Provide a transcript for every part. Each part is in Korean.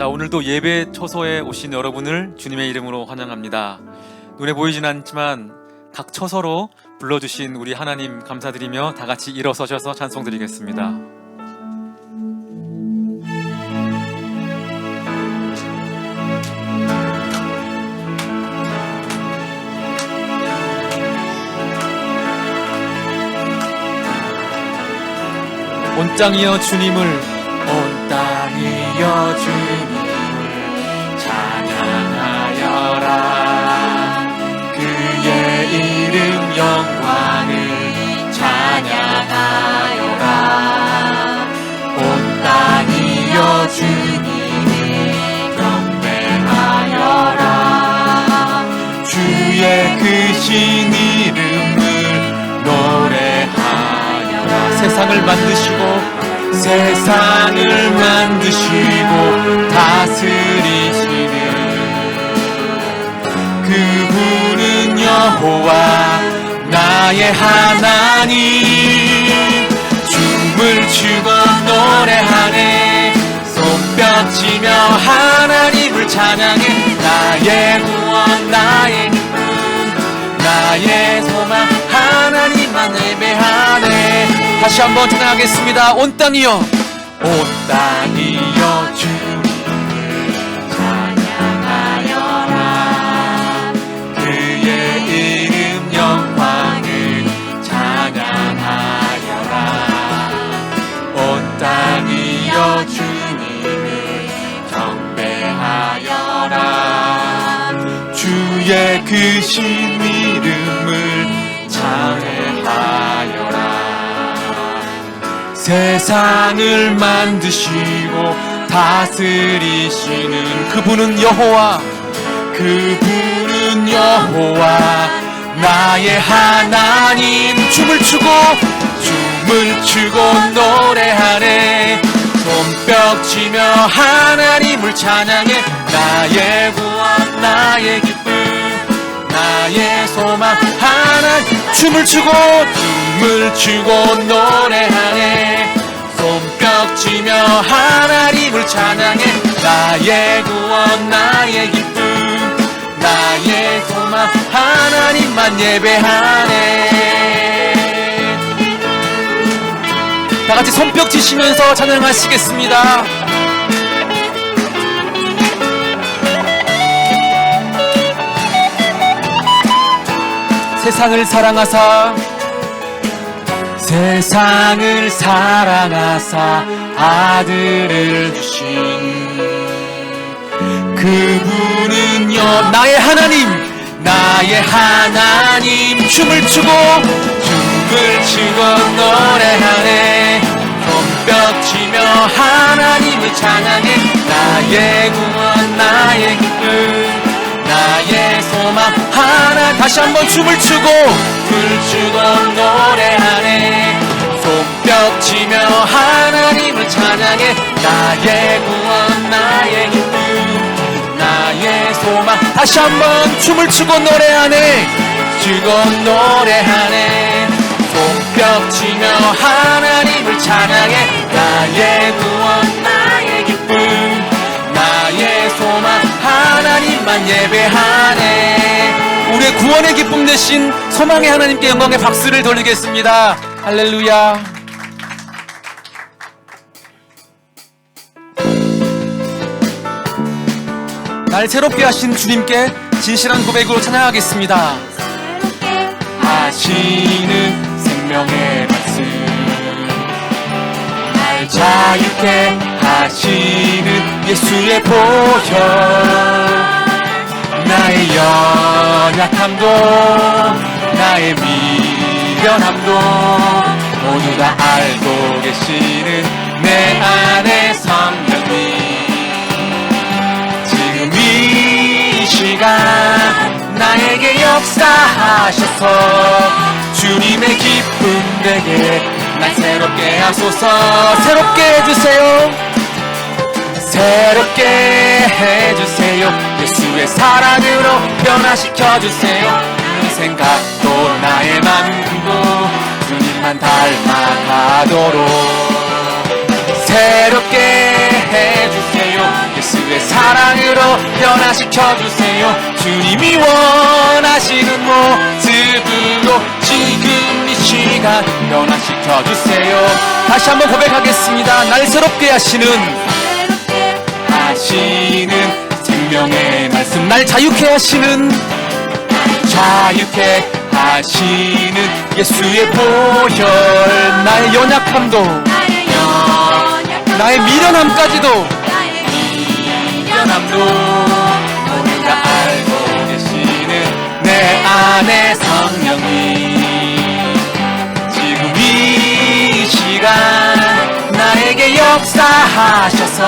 자, 오늘도 예배 처소에 오신 여러분을 주님의 이름으로 환영합니다. 눈에 보이진 않지만 각 처소로 불러주신 우리 하나님 감사드리며 다 같이 일어서셔서 찬송 드리겠습니다. 온 땅이여 주님을, 온 땅이여 주님을 찬양하여라. 그의 이름 영광을 찬양하여라. 온 땅이여 주님을 경배하여라. 주의 크신 이름을 노래하여라. 세상을 만드시고 다스리시는 그분은 여호와 나의 하나님. 춤을 추고 노래하네. 손뼉치며 하나님을 찬양해. 나의 구원 나의 기쁨 나의 소망 하나님만 예배하네. 다시 한번 찬양하겠습니다. 온 땅이여, 온 땅이여 주님을 찬양하여라. 그의 이름 영광을 찬양하여라. 온 땅이여 주님을 경배하여라. 주의 크신 이름을 찬양하여라. 세상을 만드시고 다스리시는 그분은 여호와, 그분은 여호와 나의 하나님. 춤을 추고 노래하네. 손뼉치며 하나님을 찬양해. 나의 구원 나의 기쁨 나의 소망 하나님. 춤을 추고 노래하네. 손뼉치며 하나님을 찬양해. 나의 구원 나의 기쁨 나의 소망 하나님만 예배하네. 다같이 손뼉치시면서 찬양하시겠습니다. 세상을 사랑하사 아들을 주신 그분은 나의 하나님. 춤을 추고 노래하네. 손뼉치며 하나님을 찬양해. 나의 구원 나의 기쁨 나의 소망 하나. 다시 한번 춤을 추고 노래하네. 손뼉치며 하나님을 찬양해. 나의 구원 나의 기쁨 나의 소망. 다시 한번 춤을 추고 노래하네. 손뼉치며 하나님을 찬양해. 나의 구원 나의 기쁨 나의 소망 하나님만 예배하네. 우리의 구원의 기쁨 대신 소망의 하나님께 영광의 박수를 돌리겠습니다. 할렐루야. 날 새롭게 하신 주님께 진실한 고백으로 찬양하겠습니다. 새롭게 하시는 생명의 말씀, 날 자유케 하시는 예수의 보혈, 나의 연약함도 나의 미련함도 모두 다 알고 계시는 내 안의 성령님. 지금 이 시간 나에게 역사하셔서 주님의 기쁨 되게 날 새롭게 하소서. 새롭게 해주세요. 새롭게 해주세요. 예수의 사랑으로 변화시켜주세요. 그 생각도 나의 맘도 주님만 닮아가도록 새롭게 해주세요. 예수의 사랑으로 변화시켜 주세요. 주님이 원하시는 모습으로 지금 이 시간 변화시켜 주세요. 다시 한번 고백하겠습니다. 날 새롭게 하시는 생명의 말씀, 날 자유케 하시는 예수의 보혈, 나의 연약함도 나의 미련함까지도 모두가 알고 계시는 내 안에 성령이 지금 이 시간 나에게 역사하셔서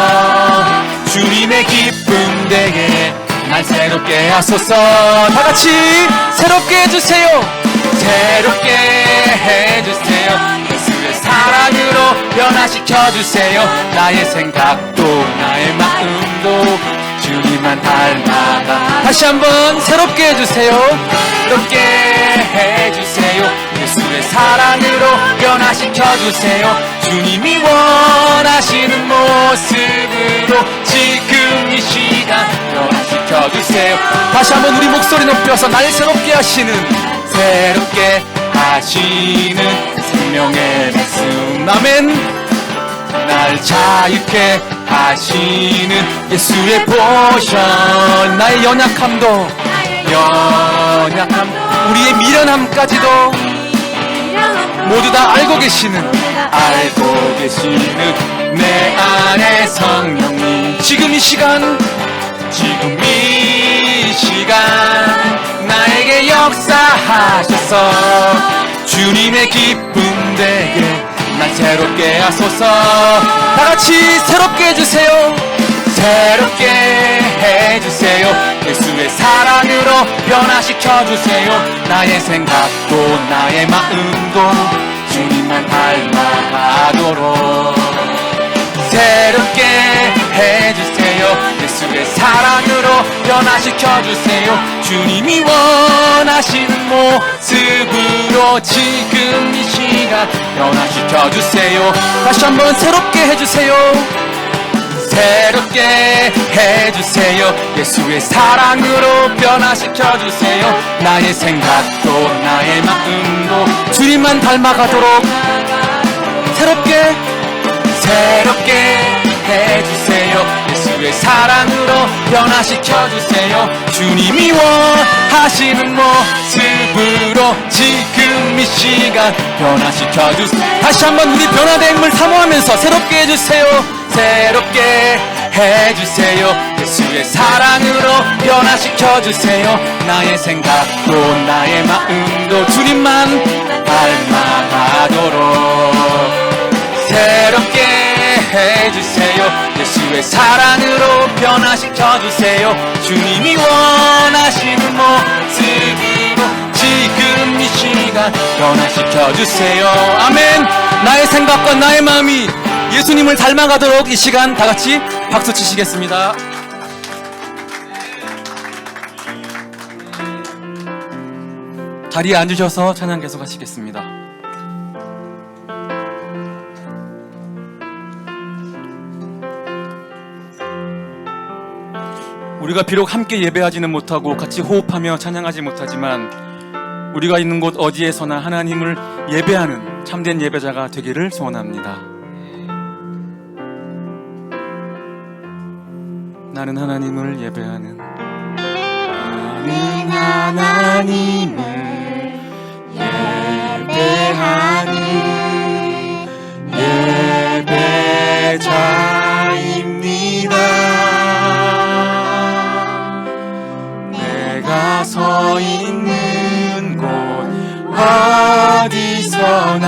주님의 기쁨 되게 날 새롭게 하소서. 다같이 새롭게 해주세요. 새롭게 해주세요. 예수의 사랑으로 변화시켜주세요. 나의 생각도 나의 마음도 주님만 닮아가. 다시 한번 새롭게 해주세요. 새롭게 해주세요. 예수의 사랑으로 변화시켜주세요. 주님이 원하시는 모습으로 지금 이 시간 변화시켜주세요. 다시 한번 우리 목소리 높여서 날 새롭게 하시는 생명의 말씀, 아멘. 날 자유케 하시는 예수의 보혈, 나의 연약함도 우리의 미련함까지도 모두 다 알고 계시는 내 안에 성령님 지금 이 시간 나에게 역사하셔서 주님의 기쁨 되게 날 새롭게 하소서. 다같이 새롭게 해주세요. 새롭게 해주세요. 예수의 사랑으로 변화시켜주세요. 나의 생각도 나의 마음도 주님만 닮아가도록 새롭게 해주세요. 예수의 사랑으로 변화시켜주세요. 주님이 원하시는 모습으로 지금 이 시간 변화시켜주세요. 다시 한번 새롭게 해주세요. 새롭게 해주세요. 예수의 사랑으로 변화시켜주세요. 나의 생각도 나의 마음도 주님만 닮아가도록 새롭게 해주세요. 예수의 사랑으로 변화시켜주세요. 주님이 원하시는 모습으로 지금 이 시간 변화시켜주세요. 다시 한번 우리 변화됨을 사모하면서 새롭게 해주세요. 새롭게 해주세요. 예수의 사랑으로 변화시켜주세요. 나의 생각도 나의 마음도 주님만 닮아가도록 새롭게 해주세요. 예수의 사랑으로 변화시켜주세요. 주님이 원하시는 모습으로 지금 이 시간 변화시켜주세요. 아멘. 나의 생각과 나의 마음이 예수님을 닮아가도록 이 시간 다같이 박수 치시겠습니다. 자리에 앉으셔서 찬양 계속하시겠습니다. 우리가 비록 함께 예배하지는 못하고 같이 호흡하며 찬양하지 못하지만 우리가 있는 곳 어디에서나 하나님을 예배하는 참된 예배자가 되기를 소원합니다. 나는 하나님을 예배하는 예배자입니다. 내가 서 있는 곳 어디서나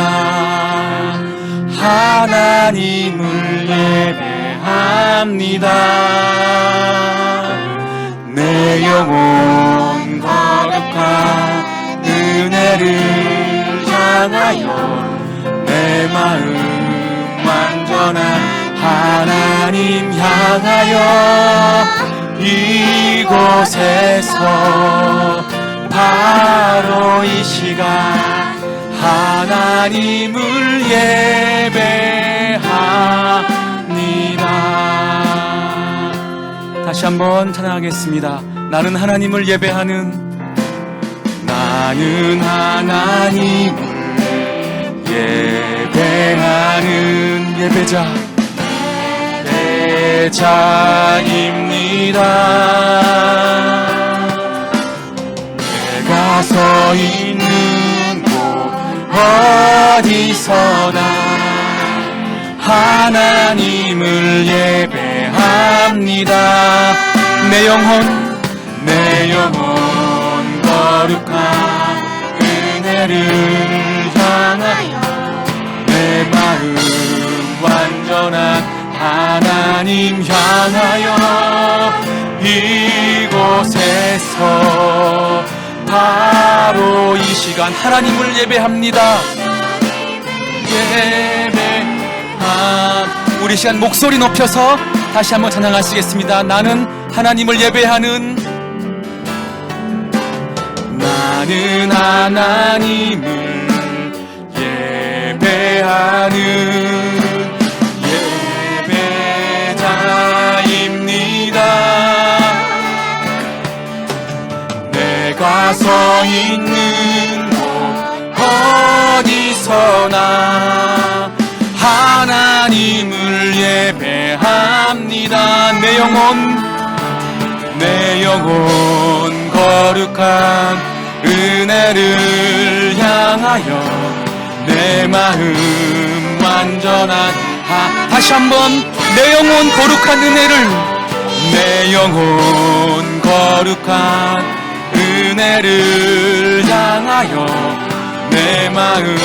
하나님을 예배합니다. 내 영혼 거룩한 은혜를 향하여 내 마음 완전한 하나님 향하여 이곳에서 바로 이 시간 하나님을 예배합니다. 다시 한번 찬양하겠습니다. 나는 하나님을 예배하는, 나는 하나님을 예배하는 예배자입니다. 내가 서 있는 곳 어디서나 하나님을 예배합니다. 내 영혼 거룩한 은혜를 향하여 내 마음 완전한 하나님 향하여 이곳에서 바로 이 시간 하나님을 예배합니다. 우리 시간 목소리 높여서 다시 한번 찬양하시겠습니다. 나는 하나님을 예배하는, 나는 하나님을 예배하는 예배자입니다. 내가 서 있는 곳 어디서나 하나님을 예배합니다. 내 영혼 거룩한 은혜를 향하여 내 마음 완전한 다시 한번 내 영혼 거룩한 은혜를, 내 영혼 거룩한 은혜를 향하여 내 마음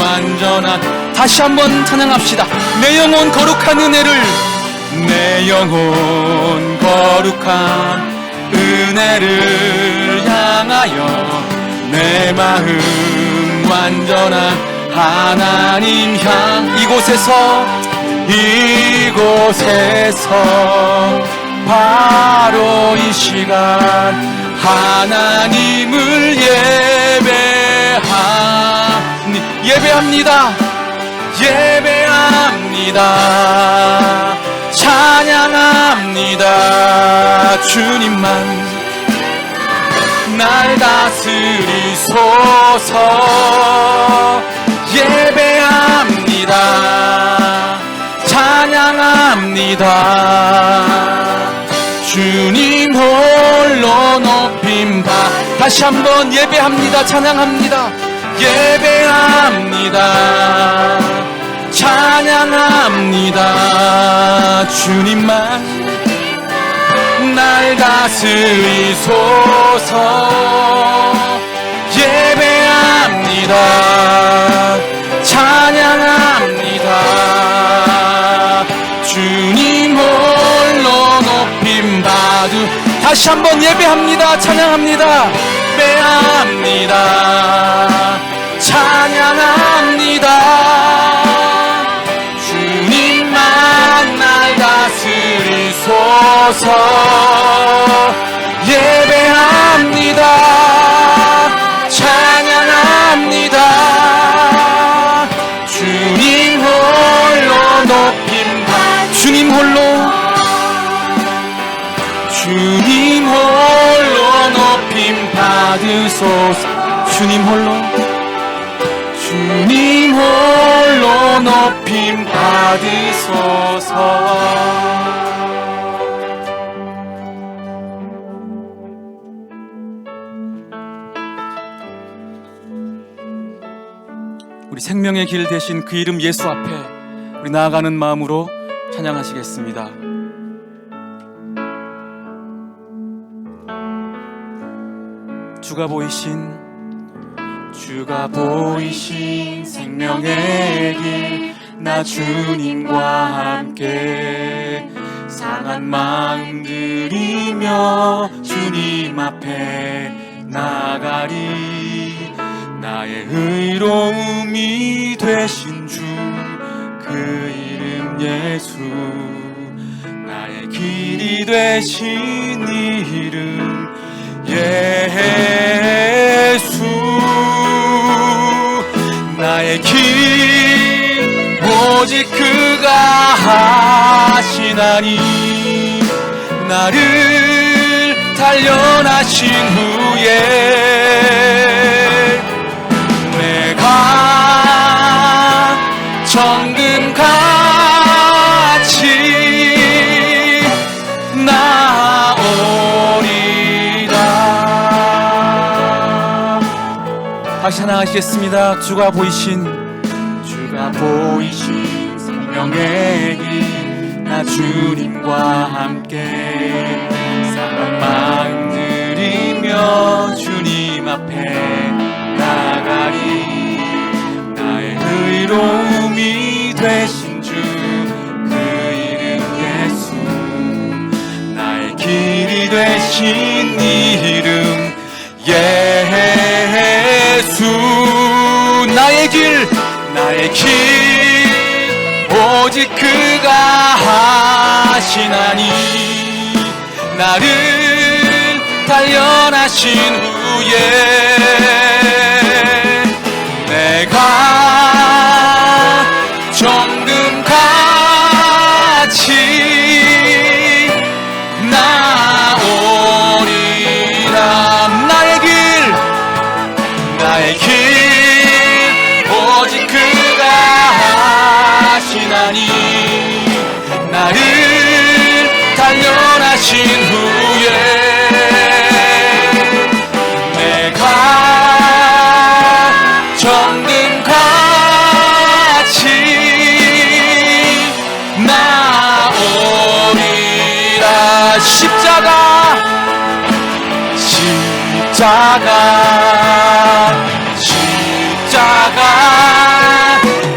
완전한 다시 한번 찬양합시다. 내 영혼 거룩한 은혜를, 내 영혼 거룩한 은혜를 향하여 내 마음 완전한 하나님 향 이곳에서 바로 이 시간 하나님을 예배합니다. 찬양합니다. 주님만 날 다스리소서. 예배합니다. 찬양합니다. 주님 홀로 높임 바. 다시 한번 예배합니다. 찬양합니다. 예배합니다. 찬양합니다. 주님만 날 다스리소서. 예배합니다. 찬양합니다. 주님 홀로 높임 받으. 다시 한번 예배합니다. 찬양합니다. 예배합니다. 찬양합니다. 주님만 날 다스리소서. 예배합니다. 찬양합니다. 주님 홀로 높임 받. 주님 홀로 높임 받으소서. 주님 홀로 높임 받으소서. 우리 생명의 길 대신 그 이름 예수 앞에 우리 나아가는 마음으로 찬양하시겠습니다. 주가 보이신 생명의 길, 나 주님과 함께 상한 마음 들이며 주님 앞에 나가리. 나의 의로움이 되신 주, 그 이름 예수. 나의 길이 되신 이름 예수. 나의 길 오직 그가 하시나니. 나를 단련하신 후에 내가 정금같이 나오리라. 다시 하나 하시겠습니다. 주가 보이신 생명의 길 나 주님과 함께 상한 마음 들이며 주님 앞에 나가리. 나의 의로움이 되신 주 그 이름 예수, 나의 길이 되신 이름 예수. 나의 길 오직 그가 하시나니 나를 단련하신 후에 내가 정금같이 나오리라. 나의 길 오직 그가 하시나니 나를 단련하신 후에 내가 정금같이 나오리라. 십자가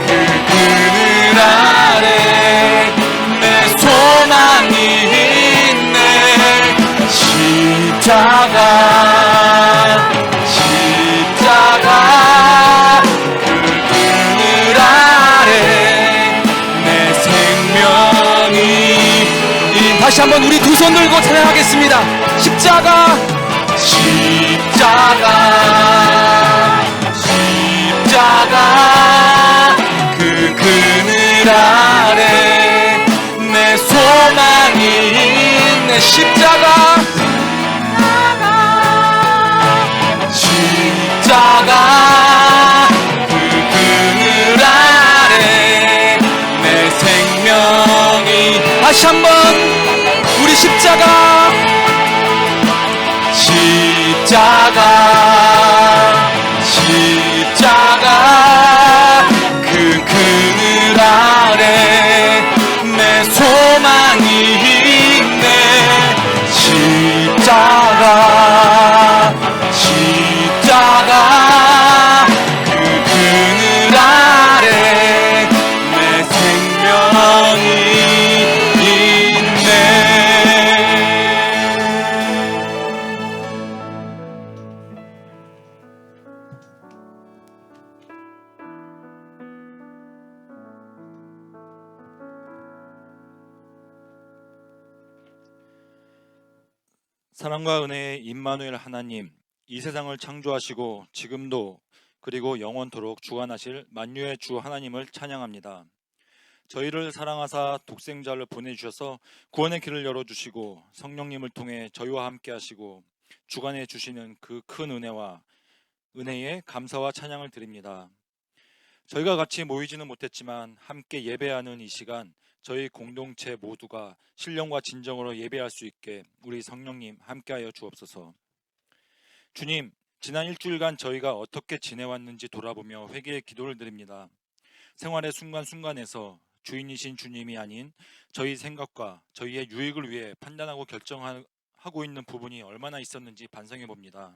그 그늘 아래 내 소망이 있네. 십자가 그 그늘 아래 내 생명이 다시 한번 우리 두 손 들고 찬양하겠습니다. 십자가 그 그늘 아래 내 소망이 있네. 십자가 그 그늘 아래 내 생명이. 다시 한번 우리 십자가 그 그늘 아래 내 소망이 있네. 십자가 그 그늘 아래 내 생명이 있네. 사랑과 은혜의 임마누엘 하나님, 이 세상을 창조하시고 지금도 그리고 영원토록 주관하실 만유의 주 하나님을 찬양합니다. 저희를 사랑하사 독생자를 보내주셔서 구원의 길을 열어주시고 성령님을 통해 저희와 함께 하시고 주관해 주시는 그 큰 은혜에 감사와 찬양을 드립니다. 저희가 같이 모이지는 못했지만 함께 예배하는 이 시간, 저희 공동체 모두가 신령과 진정으로 예배할 수 있게 우리 성령님 함께하여 주옵소서. 주님, 지난 일주일간 저희가 어떻게 지내왔는지 돌아보며 회개의 기도를 드립니다. 생활의 순간순간에서 주인이신 주님이 아닌 저희 생각과 저희의 유익을 위해 판단하고 결정하고 있는 부분이 얼마나 있었는지 반성해 봅니다.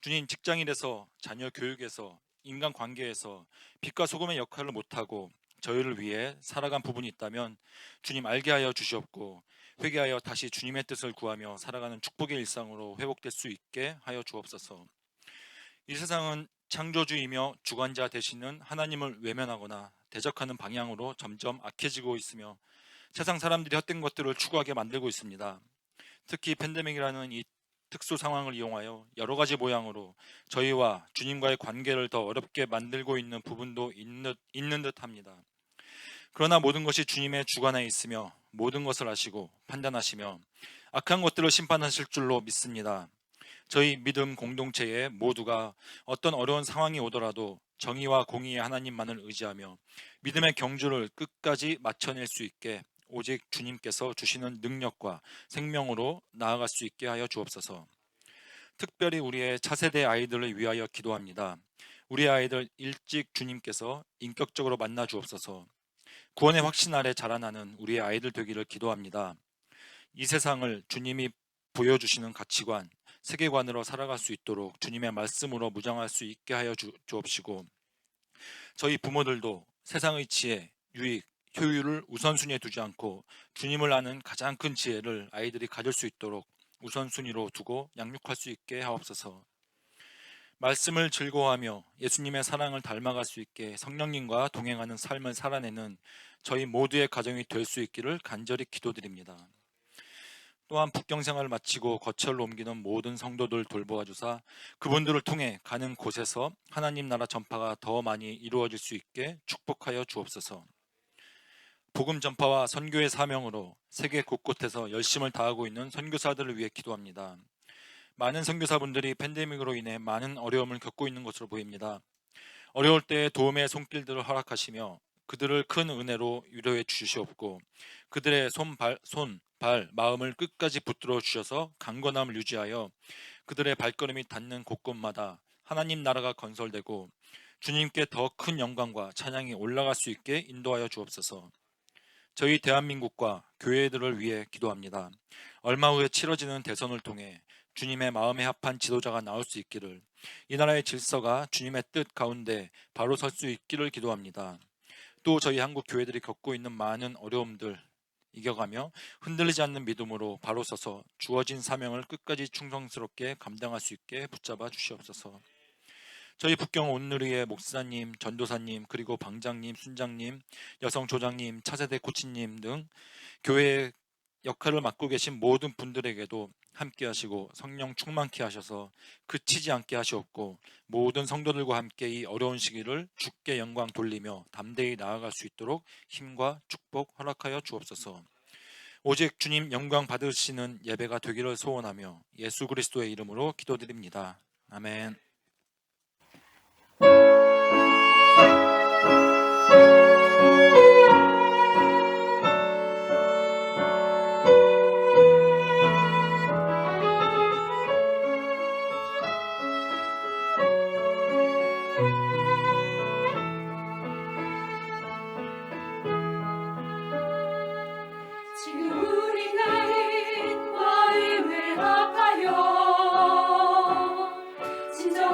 주님, 직장일에서, 자녀 교육에서, 인간관계에서 빛과 소금의 역할을 못하고 저희를 위해 살아간 부분이 있다면 주님 알게 하여 주시옵고 회개하여 다시 주님의 뜻을 구하며 살아가는 축복의 일상으로 회복될 수 있게 하여 주옵소서. 이 세상은 창조주이며 주관자 되시는 하나님을 외면하거나 대적하는 방향으로 점점 악해지고 있으며 세상 사람들이 헛된 것들을 추구하게 만들고 있습니다. 특히 팬데믹이라는 이 특수 상황을 이용하여 여러 가지 모양으로 저희와 주님과의 관계를 더 어렵게 만들고 있는 부분도 있는 듯 합니다. 그러나 모든 것이 주님의 주관에 있으며 모든 것을 아시고 판단하시며 악한 것들을 심판하실 줄로 믿습니다. 저희 믿음 공동체의 모두가 어떤 어려운 상황이 오더라도 정의와 공의의 하나님만을 의지하며 믿음의 경주를 끝까지 마쳐낼 수 있게 오직 주님께서 주시는 능력과 생명으로 나아갈 수 있게 하여 주옵소서. 특별히 우리의 차세대 아이들을 위하여 기도합니다. 우리 아이들 일찍 주님께서 인격적으로 만나 주옵소서. 구원의 확신 아래 자라나는 우리의 아이들 되기를 기도합니다. 이 세상을 주님이 보여주시는 가치관, 세계관으로 살아갈 수 있도록 주님의 말씀으로 무장할 수 있게 하여 주옵시고, 저희 부모들도 세상의 지혜, 유익, 효율을 우선순위에 두지 않고 주님을 아는 가장 큰 지혜를 아이들이 가질 수 있도록 우선순위로 두고 양육할 수 있게 하옵소서. 말씀을 즐거워하며 예수님의 사랑을 닮아갈 수 있게 성령님과 동행하는 삶을 살아내는 저희 모두의 가정이 될 수 있기를 간절히 기도드립니다. 또한 북경 생활을 마치고 거처를 옮기는 모든 성도들 돌보아 주사 그분들을 통해 가는 곳에서 하나님 나라 전파가 더 많이 이루어질 수 있게 축복하여 주옵소서. 복음 전파와 선교의 사명으로 세계 곳곳에서 열심을 다하고 있는 선교사들을 위해 기도합니다. 많은 선교사분들이 팬데믹으로 인해 많은 어려움을 겪고 있는 것으로 보입니다. 어려울 때 도움의 손길들을 허락하시며 그들을 큰 은혜로 위로해 주시옵고 그들의 발, 마음을 끝까지 붙들어 주셔서 강건함을 유지하여 그들의 발걸음이 닿는 곳곳마다 하나님 나라가 건설되고 주님께 더 큰 영광과 찬양이 올라갈 수 있게 인도하여 주옵소서. 저희 대한민국과 교회들을 위해 기도합니다. 얼마 후에 치러지는 대선을 통해 주님의 마음에 합한 지도자가 나올 수 있기를, 이 나라의 질서가 주님의 뜻 가운데 바로 설 수 있기를 기도합니다. 또 저희 한국 교회들이 겪고 있는 많은 어려움들 이겨가며 흔들리지 않는 믿음으로 바로 서서 주어진 사명을 끝까지 충성스럽게 감당할 수 있게 붙잡아 주시옵소서. 저희 북경 온누리의 목사님, 전도사님, 그리고 방장님, 순장님, 여성 조장님, 차세대 코치님 등 교회의 역할을 맡고 계신 모든 분들에게도 함께 하시고 성령 충만케 하셔서 그치지 않게 하시옵고 모든 성도들과 함께 이 어려운 시기를 주께 영광 돌리며 담대히 나아갈 수 있도록 힘과 축복 허락하여 주옵소서. 오직 주님 영광 받으시는 예배가 되기를 소원하며 예수 그리스도의 이름으로 기도드립니다. 아멘. 지금 우리가 인과 의를 합하여 진정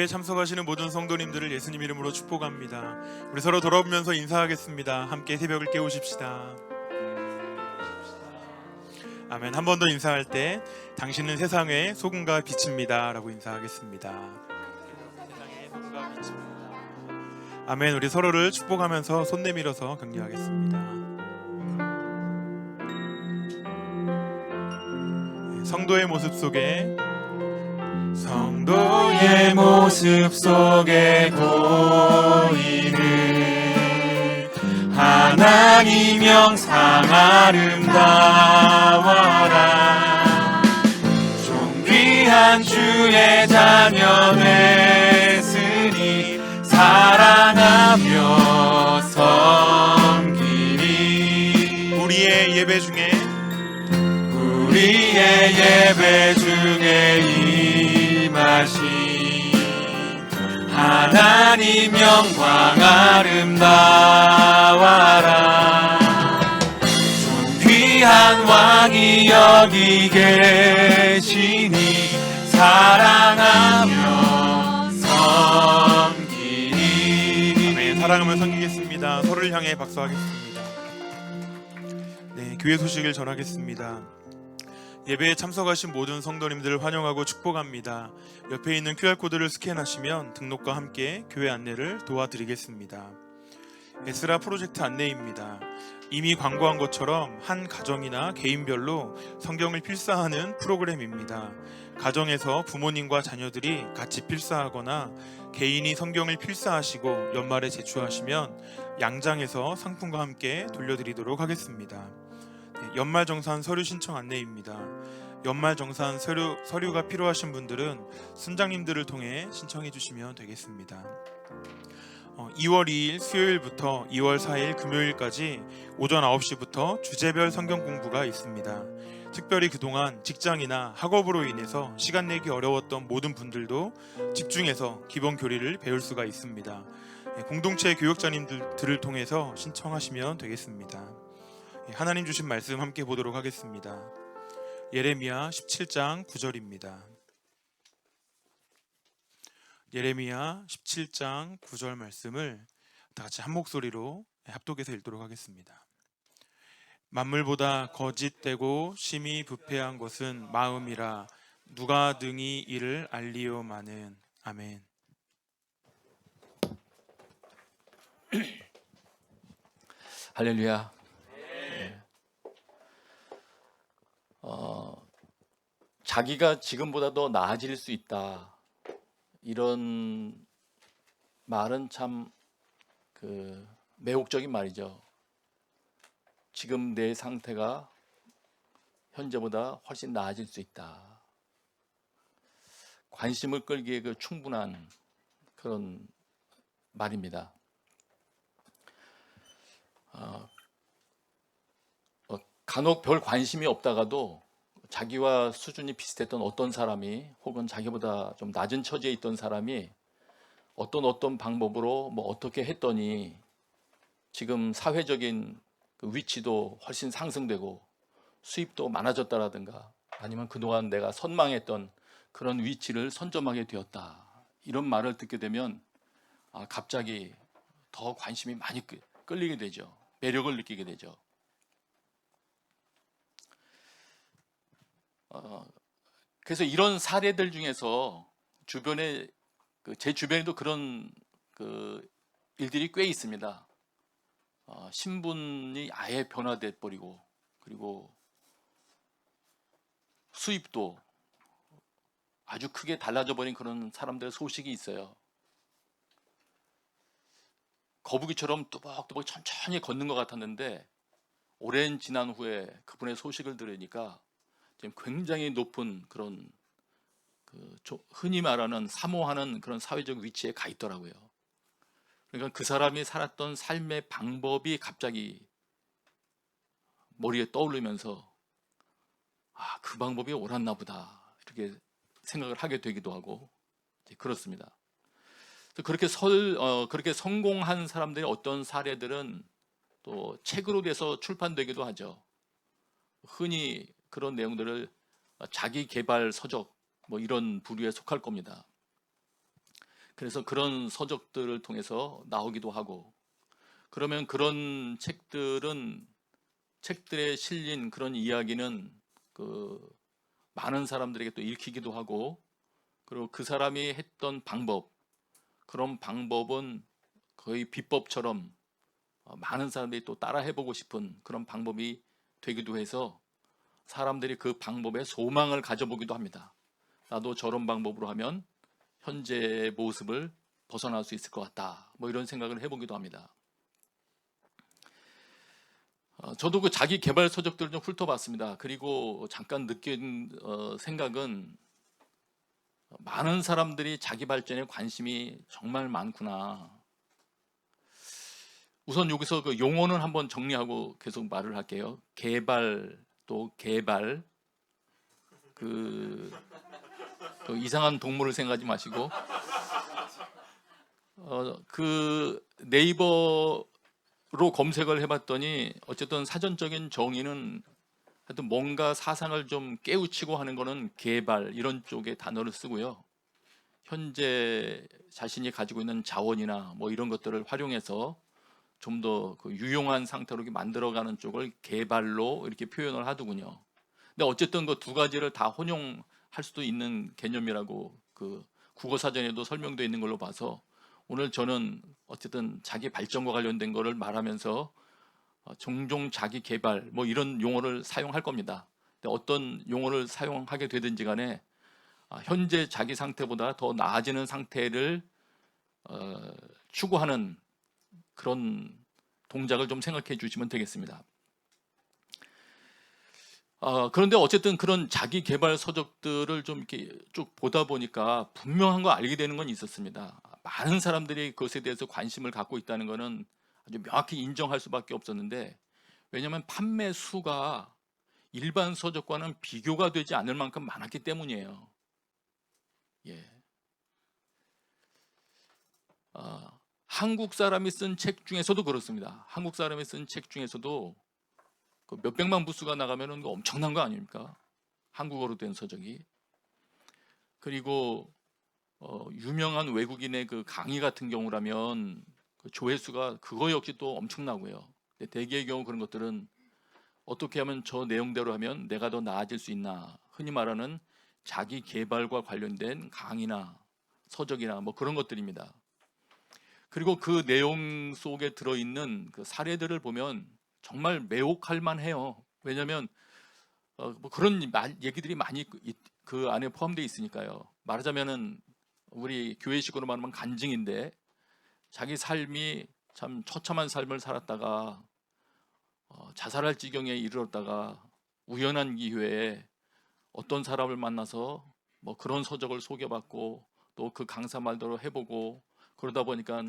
예배에 참석하시는 모든 성도님들을 예수님 이름으로 축복합니다. 우리 서로 돌아보면서 인사하겠습니다. 함께 새벽을 깨우십시다. 아멘. 한 번 더 인사할 때 당신은 세상의 소금과 빛입니다 라고 인사하겠습니다. 세상의 소금과 빛입니다. 아멘. 우리 서로를 축복하면서 손 내밀어서 격려하겠습니다. 성도의 모습 속에 성도의 모습 속에 보이는 하나님 영상 아름다워라. 존귀한 주의 자녀 됐으니 사랑하며 섬기리. 우리의 예배 중에 임하신 하나님 영광 아름다워라. 존귀한 왕이 여기 계시니 사랑하며 섬기리. 아멘. 사랑하며 섬기겠습니다. 서로를 향해 박수하겠습니다. 네, 교회 소식을 전하겠습니다. 예배에 참석하신 모든 성도님들을 환영하고 축복합니다. 옆에 있는 QR코드를 스캔하시면 등록과 함께 교회 안내를 도와드리겠습니다. 에스라 프로젝트 안내입니다. 이미 광고한 것처럼 한 가정이나 개인별로 성경을 필사하는 프로그램입니다. 가정에서 부모님과 자녀들이 같이 필사하거나 개인이 성경을 필사하시고 연말에 제출하시면 양장에서 상품과 함께 돌려드리도록 하겠습니다. 연말정산 서류 신청 안내입니다. 연말정산 서류가 필요하신 분들은 순장님들을 통해 신청해 주시면 되겠습니다. 2월 2일 수요일부터 2월 4일 금요일까지 오전 9시부터 주제별 성경 공부가 있습니다. 특별히 그동안 직장이나 학업으로 인해서 시간 내기 어려웠던 모든 분들도 집중해서 기본 교리를 배울 수가 있습니다. 공동체 교역자님들을 통해서 신청하시면 되겠습니다. 하나님 주신 말씀 함께 보도록 하겠습니다. 예레미야 17장 9절입니다. 예레미야 17장 9절 말씀을 다 같이 한 목소리로 합독해서 읽도록 하겠습니다. 만물보다 거짓되고 심히 부패한 것은 마음이라 누가 능히 이를 알리오마는. 아멘. 할렐루야. 자기가 지금보다 더 나아질 수 있다, 이런 말은 참 매혹적인 말이죠. 지금 내 상태가 현재보다 훨씬 나아질 수 있다. 관심을 끌기에 충분한 그런 말입니다. 간혹 별 관심이 없다가도 자기와 수준이 비슷했던 어떤 사람이, 혹은 자기보다 좀 낮은 처지에 있던 사람이 어떤 방법으로 어떻게 했더니 지금 사회적인 위치도 훨씬 상승되고 수입도 많아졌다라든가, 아니면 그동안 내가 선망했던 그런 위치를 선점하게 되었다, 이런 말을 듣게 되면 갑자기 더 관심이 많이 끌리게 되죠. 매력을 느끼게 되죠. 그래서 이런 사례들 중에서 제 주변에도 그런 일들이 꽤 있습니다. 신분이 아예 변화돼 버리고, 그리고 수입도 아주 크게 달라져 버린 그런 사람들의 소식이 있어요. 거북이처럼 뚜벅뚜벅 천천히 걷는 것 같았는데 오랜 지난 후에 그분의 소식을 들으니까 지금 굉장히 높은 그런 흔히 말하는 사모하는 그런 사회적 위치에 가 있더라고요. 그러니까 그 사람이 살았던 삶의 방법이 갑자기 머리에 떠오르면서 그 방법이 옳았나 보다, 이렇게 생각을 하게 되기도 하고 그렇습니다. 그렇게 성공한 사람들의 어떤 사례들은 또 책으로 돼서 출판되기도 하죠. 흔히 그런 내용들을 자기 개발 서적 이런 부류에 속할 겁니다. 그래서 그런 서적들을 통해서 나오기도 하고, 그러면 그런 책들에 실린 그런 이야기는 많은 사람들에게 또 읽히기도 하고, 그리고 그 사람이 했던 방법, 그런 방법은 거의 비법처럼 많은 사람들이 또 따라 해보고 싶은 그런 방법이 되기도 해서 사람들이 그 방법에 소망을 가져보기도 합니다. 나도 저런 방법으로 하면 현재의 모습을 벗어날 수 있을 것 같다, 뭐 이런 생각을 해보기도 합니다. 저도 그 자기 개발 서적들을 좀 훑어봤습니다. 그리고 잠깐 느낀 생각은, 많은 사람들이 자기 발전에 관심이 정말 많구나. 우선 여기서 그 용어는 한번 정리하고 계속 말을 할게요. 개발, 또 개발, 그 이상한 동물을 생각하지 마시고, 그 네이버로 검색을 해봤더니 어쨌든 사전적인 정의는 하여튼 뭔가 사상을 좀 깨우치고 하는 거는 개발, 이런 쪽의 단어를 쓰고요. 현재 자신이 가지고 있는 자원이나 뭐 이런 것들을 활용해서 좀 더 유용한 상태로 이렇게 만들어가는 쪽을 개발로 이렇게 표현을 하더군요. 근데 어쨌든 그 두 가지를 다 혼용할 수도 있는 개념이라고 그 국어사전에도 설명되어 있는 걸로 봐서, 오늘 저는 어쨌든 자기 발전과 관련된 거를 말하면서 종종 자기 개발 뭐 이런 용어를 사용할 겁니다. 근데 어떤 용어를 사용하게 되든지 간에 현재 자기 상태보다 더 나아지는 상태를 추구하는 그런 동작을 좀 생각해 주시면 되겠습니다. 그런데 어쨌든 그런 자기 개발 서적들을 좀 이렇게 쭉 보다 보니까 분명한 거 알게 되는 건 있었습니다. 많은 사람들이 그것에 대해서 관심을 갖고 있다는 것은 아주 명확히 인정할 수밖에 없었는데, 왜냐하면 판매 수가 일반 서적과는 비교가 되지 않을 만큼 많았기 때문이에요. 예. 한국 사람이 쓴 책 중에서도 그렇습니다. 한국 사람이 쓴 책 중에서도 그 몇백만 부수가 나가면 엄청난 거 아닙니까? 한국어로 된 서적이. 그리고 유명한 외국인의 그 강의 같은 경우라면 그 조회수가 그거 역시 또 엄청나고요. 근데 대개의 경우 그런 것들은 어떻게 하면 저 내용대로 하면 내가 더 나아질 수 있나, 흔히 말하는 자기 개발과 관련된 강의나 서적이나 뭐 그런 것들입니다. 그리고 그 내용 속에 들어있는 그 사례들을 보면 정말 매혹할 만해요. 왜냐하면 뭐 그런 얘기들이 많이 그 안에 포함되어 있으니까요. 말하자면은 우리 교회식으로 말하면 간증인데, 자기 삶이 참 처참한 삶을 살았다가 자살할 지경에 이르렀다가 우연한 기회에 어떤 사람을 만나서 뭐 그런 서적을 소개받고 또 그 강사 말대로 해보고, 그러다 보니까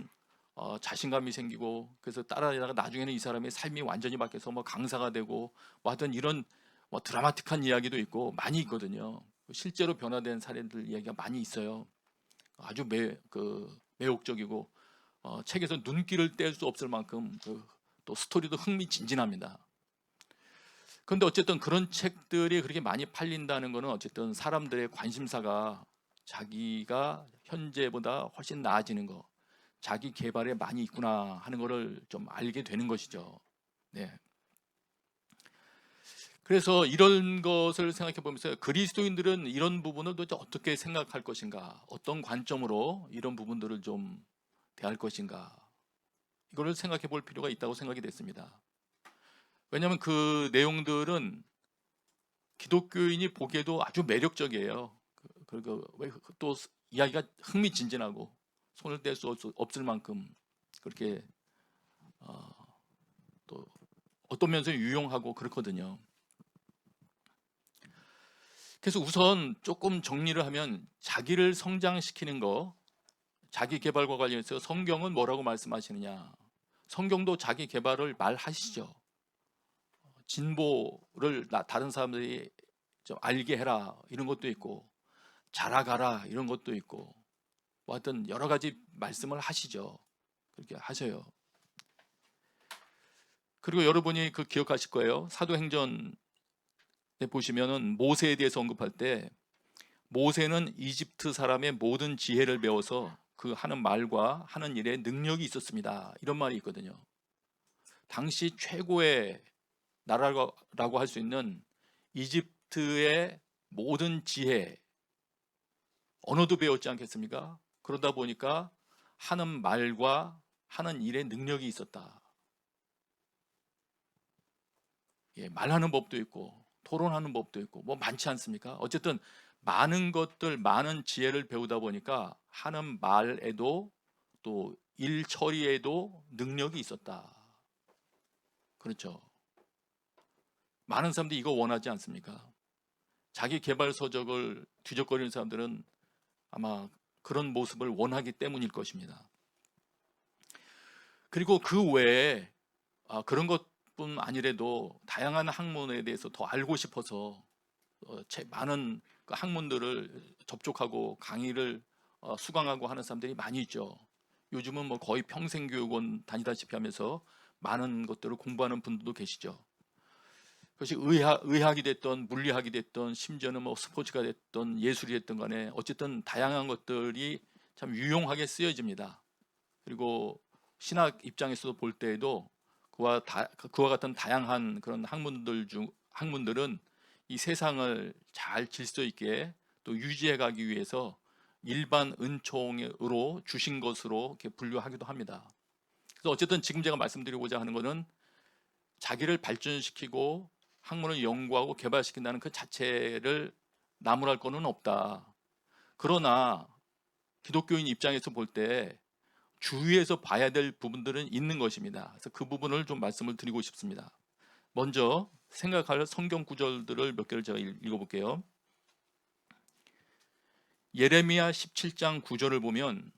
자신감이 생기고, 그래서 따라다가 나중에는 이 사람의 삶이 완전히 바뀌어서 뭐 강사가 되고, 뭐 하여튼 이런 뭐 드라마틱한 이야기도 있고 많이 있거든요. 실제로 변화된 사례들 이야기가 많이 있어요. 아주 매혹적이고 책에서 눈길을 뗄 수 없을 만큼 또 스토리도 흥미진진합니다. 그런데 어쨌든 그런 책들이 그렇게 많이 팔린다는 것은 어쨌든 사람들의 관심사가 자기가 현재보다 훨씬 나아지는 거, 자기 개발에 많이 있구나 하는 것을 좀 알게 되는 것이죠. 네. 그래서 이런 것을 생각해 보면서 그리스도인들은 이런 부분을 도대체 어떻게 생각할 것인가, 어떤 관점으로 이런 부분들을 좀 대할 것인가, 이거를 생각해 볼 필요가 있다고 생각이 됐습니다. 왜냐하면 그 내용들은 기독교인이 보기에도 아주 매력적이에요. 그리고 또 이야기가 흥미진진하고 손을 뗄 수 없을 만큼 그렇게 또 어떤 면에서 유용하고 그렇거든요. 그래서 우선 조금 정리를 하면, 자기를 성장시키는 거, 자기 개발과 관련해서 성경은 뭐라고 말씀하시느냐. 성경도 자기 개발을 말하시죠. 진보를 다른 사람들이 좀 알게 해라, 이런 것도 있고, 자라가라, 이런 것도 있고, 뭐 하여튼 여러 가지 말씀을 하시죠. 그렇게 하셔요. 그리고 여러분이 그 기억하실 거예요. 사도행전에 보시면은 모세에 대해서 언급할 때, 모세는 이집트 사람의 모든 지혜를 배워서 그 하는 말과 하는 일에 능력이 있었습니다. 이런 말이 있거든요. 당시 최고의 나라라고 할 수 있는 이집트의 모든 지혜, 언어도 배웠지 않겠습니까? 그러다 보니까 하는 말과 하는 일에 능력이 있었다. 예, 말하는 법도 있고 토론하는 법도 있고 뭐 많지 않습니까? 어쨌든 많은 것들, 많은 지혜를 배우다 보니까 하는 말에도 또 일 처리에도 능력이 있었다. 그렇죠. 많은 사람들이 이거 원하지 않습니까? 자기 개발 서적을 뒤적거리는 사람들은 아마 그런 모습을 원하기 때문일 것입니다. 그리고 그 외에 그런 것뿐 아니라도 다양한 학문에 대해서 더 알고 싶어서 많은 그 학문들을 접촉하고 강의를 수강하고 하는 사람들이 많이 있죠. 요즘은 뭐 거의 평생교육원 다니다시피 하면서 많은 것들을 공부하는 분들도 계시죠. 그것이 의학이 됐던 물리학이 됐던 심지어는 뭐 스포츠가 됐던 예술이 됐던 간에 어쨌든 다양한 것들이 참 유용하게 쓰여집니다. 그리고 신학 입장에서도 볼 때에도 그와 같은 다양한 그런 학문들은 이 세상을 잘 질서 있게 또 유지해 가기 위해서 일반 은총으로 주신 것으로 이렇게 분류하기도 합니다. 그래서 어쨌든 지금 제가 말씀드리고자 하는 것은 자기를 발전시키고 학문을 연구하고 개발시킨다는 그 자체를 나무랄 거는 없다. 그러나 기독교인 입장에서 볼 때 주위에서 봐야 될 부분들은 있는 것입니다. 그래서 그 부분을 좀 말씀을 드리고 싶습니다. 먼저 생각할 성경 구절들을 몇 개를 제가 읽어볼게요. 예레미야 17장 9절을 보면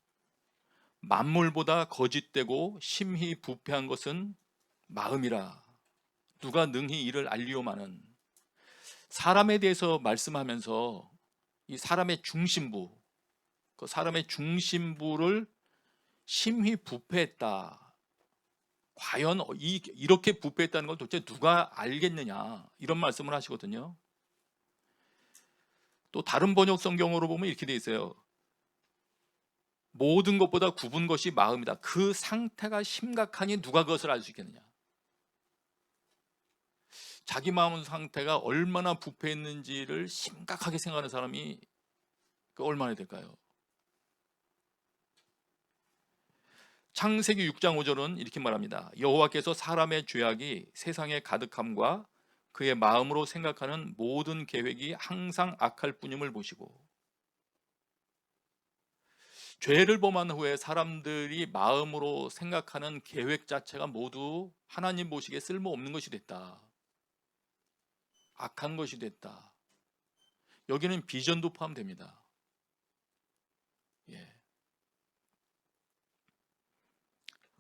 만물보다 거짓되고 심히 부패한 것은 마음이라 누가 능히 이를 알리오마는. 사람에 대해서 말씀하면서 이 사람의 중심부, 그 사람의 중심부를 심히 부패했다. 과연 이렇게 부패했다는 걸 도대체 누가 알겠느냐, 이런 말씀을 하시거든요. 또 다른 번역 성경으로 보면 이렇게 돼 있어요. 모든 것보다 굽은 것이 마음이다. 그 상태가 심각하니 누가 그것을 알 수 있겠느냐. 자기 마음 상태가 얼마나 부패했는지를 심각하게 생각하는 사람이 얼마나 될까요? 창세기 6장 5절은 이렇게 말합니다. 여호와께서 사람의 죄악이 세상에 가득함과 그의 마음으로 생각하는 모든 계획이 항상 악할 뿐임을 보시고. 죄를 범한 후에 사람들이 마음으로 생각하는 계획 자체가 모두 하나님 보시기에 쓸모없는 것이 됐다. 악한 것이 됐다. 여기는 비전도 포함됩니다. 예.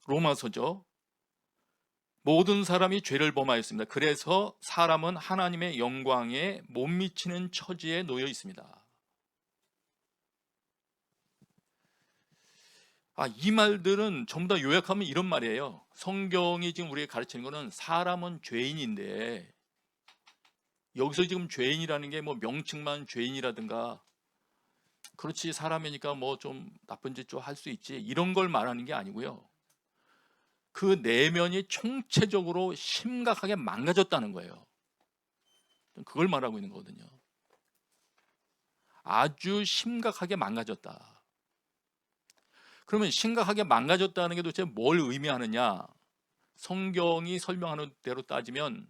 로마서죠. 모든 사람이 죄를 범하였습니다. 그래서 사람은 하나님의 영광에 못 미치는 처지에 놓여 있습니다. 이 말들은 전부 다 요약하면 이런 말이에요. 성경이 지금 우리에게 가르치는 것은 사람은 죄인인데, 여기서 지금 죄인이라는 게 뭐 명칭만 죄인이라든가, 그렇지 사람이니까 뭐 좀 나쁜 짓 좀 할 수 있지, 이런 걸 말하는 게 아니고요. 그 내면이 총체적으로 심각하게 망가졌다는 거예요. 그걸 말하고 있는 거거든요. 아주 심각하게 망가졌다. 그러면 심각하게 망가졌다는 게 도대체 뭘 의미하느냐? 성경이 설명하는 대로 따지면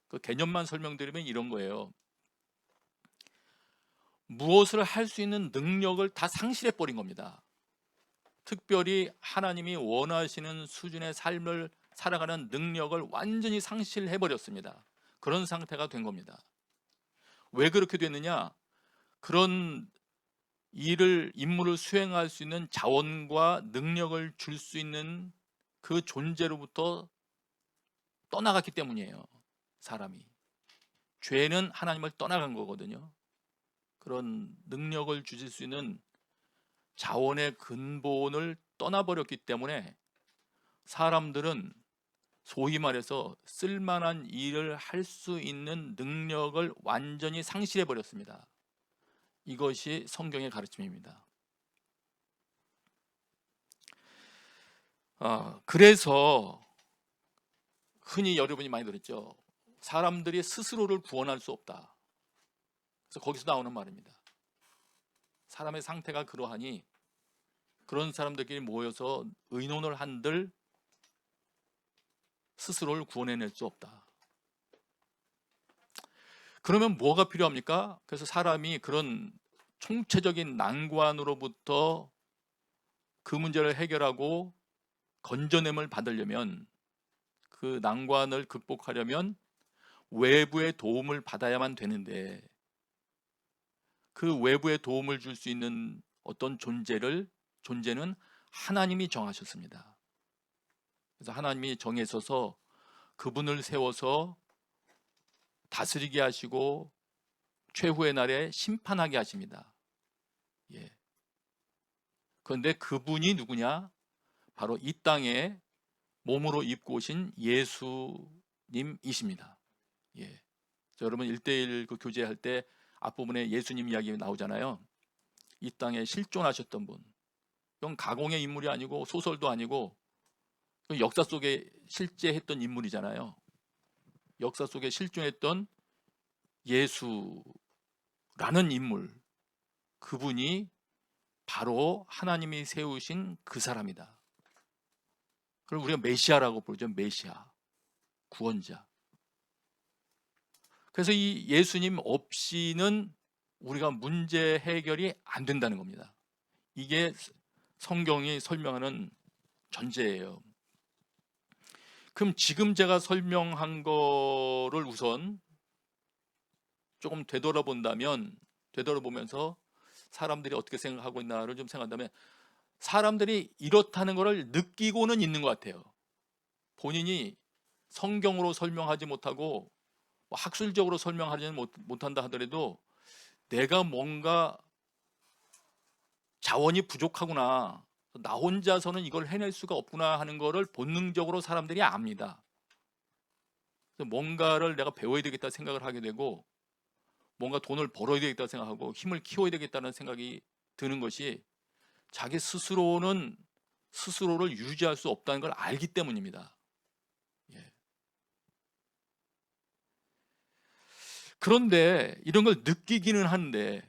그 개념만 설명드리면 이런 거예요. 무엇을 할 수 있는 능력을 다 상실해 버린 겁니다. 특별히 하나님이 원하시는 수준의 삶을 살아가는 능력을 완전히 상실해 버렸습니다. 그런 상태가 된 겁니다. 왜 그렇게 됐느냐? 그런 임무를 수행할 수 있는 자원과 능력을 줄 수 있는 그 존재로부터 떠나갔기 때문이에요. 사람이. 죄는 하나님을 떠나간 거거든요. 그런 능력을 주실 수 있는 자원의 근본을 떠나버렸기 때문에 사람들은 소위 말해서 쓸만한 일을 할 수 있는 능력을 완전히 상실해 버렸습니다. 이것이 성경의 가르침입니다. 그래서 흔히 여러분이 많이 들었죠. 사람들이 스스로를 구원할 수 없다. 그래서 거기서 나오는 말입니다. 사람의 상태가 그러하니 그런 사람들끼리 모여서 의논을 한들 스스로를 구원해낼 수 없다. 그러면 뭐가 필요합니까? 그래서 사람이 그런 총체적인 난관으로부터 그 문제를 해결하고 건져냄을 받으려면, 그 난관을 극복하려면 외부의 도움을 받아야만 되는데, 그 외부의 도움을 줄 수 있는 어떤 존재는 하나님이 정하셨습니다. 그래서 하나님이 정해서서 그분을 세워서 다스리게 하시고 최후의 날에 심판하게 하십니다. 예. 그런데 그분이 누구냐? 바로 이 땅에 몸으로 입고 오신 예수님이십니다. 예. 여러분 1대1 그 교제할 때 앞부분에 예수님 이야기 나오잖아요. 이 땅에 실존하셨던 분. 이건 가공의 인물이 아니고 소설도 아니고 역사 속에 실제 했던 인물이잖아요. 역사 속에 실존했던 예수라는 인물, 그분이 바로 하나님이 세우신 그 사람이다. 그걸 우리가 메시아라고 부르죠. 메시아, 구원자. 그래서 이 예수님 없이는 우리가 문제 해결이 안 된다는 겁니다. 이게 성경이 설명하는 전제예요. 그럼 지금 제가 설명한 거를 우선 조금 되돌아보면서 사람들이 어떻게 생각하고 있나를 좀 생각한다면, 사람들이 이렇다는 것을 느끼고는 있는 것 같아요. 본인이 성경으로 설명하지 못하고 학술적으로 설명하지는 못한다 하더라도 내가 뭔가 자원이 부족하구나, 나 혼자서는 이걸 해낼 수가 없구나 하는 것을 본능적으로 사람들이 압니다. 뭔가를 내가 배워야 되겠다 생각을 하게 되고, 뭔가 돈을 벌어야 되겠다 생각하고 힘을 키워야 되겠다는 생각이 드는 것이 자기 스스로는 스스로를 유지할 수 없다는 걸 알기 때문입니다. 예. 그런데 이런 걸 느끼기는 한데,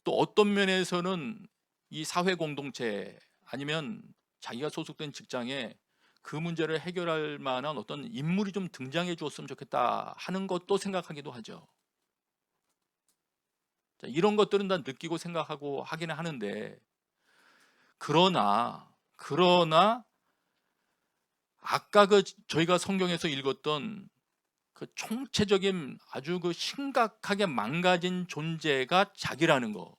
또 어떤 면에서는 이 사회 공동체 아니면 자기가 소속된 직장에 그 문제를 해결할 만한 어떤 인물이 좀 등장해 주었으면 좋겠다 하는 것도 생각하기도 하죠. 자, 이런 것들은 다 느끼고 생각하고 하기는 하는데, 그러나 아까 저희가 성경에서 읽었던 그 총체적인 아주 그 심각하게 망가진 존재가 자기라는 거,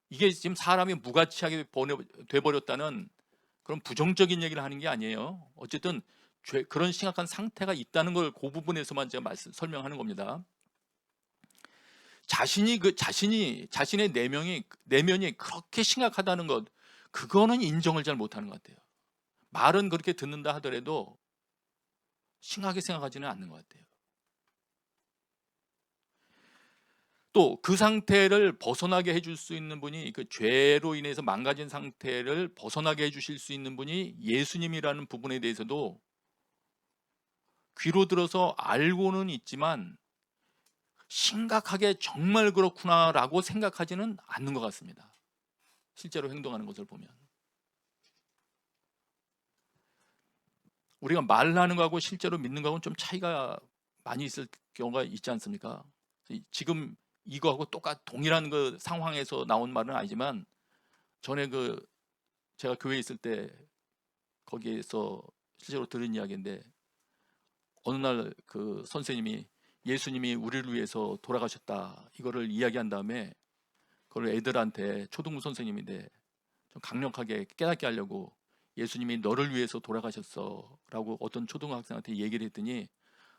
이게 지금 사람이 무가치하게 돼버렸다는 그런 부정적인 얘기를 하는 게 아니에요. 어쨌든 그런 심각한 상태가 있다는 걸 그 부분에서만 제가 설명하는 겁니다. 자신의 내면이 그렇게 심각하다는 것, 그거는 인정을 잘 못하는 것 같아요. 말은 그렇게 듣는다 하더라도 심하게 생각하지는 않는 것 같아요. 또 그 상태를 벗어나게 해줄 수 있는 분이, 그 죄로 인해서 망가진 상태를 벗어나게 해주실 수 있는 분이 예수님이라는 부분에 대해서도 귀로 들어서 알고는 있지만 심각하게 정말 그렇구나라고 생각하지는 않는 것 같습니다. 실제로 행동하는 것을 보면. 우리가 말하는 거하고 실제로 믿는 거하고는 좀 차이가 많이 있을 경우가 있지 않습니까? 지금 이거하고 동일한 그 상황에서 나온 말은 아니지만, 전에 제가 교회에 있을 때 거기에서 실제로 들은 이야기인데, 어느 날 그 선생님이 예수님이 우리를 위해서 돌아가셨다 이거를 이야기한 다음에, 그걸 애들한테, 초등부 선생님인데 좀 강력하게 깨닫게 하려고 예수님이 너를 위해서 돌아가셨어 라고 어떤 초등학생한테 얘기를 했더니,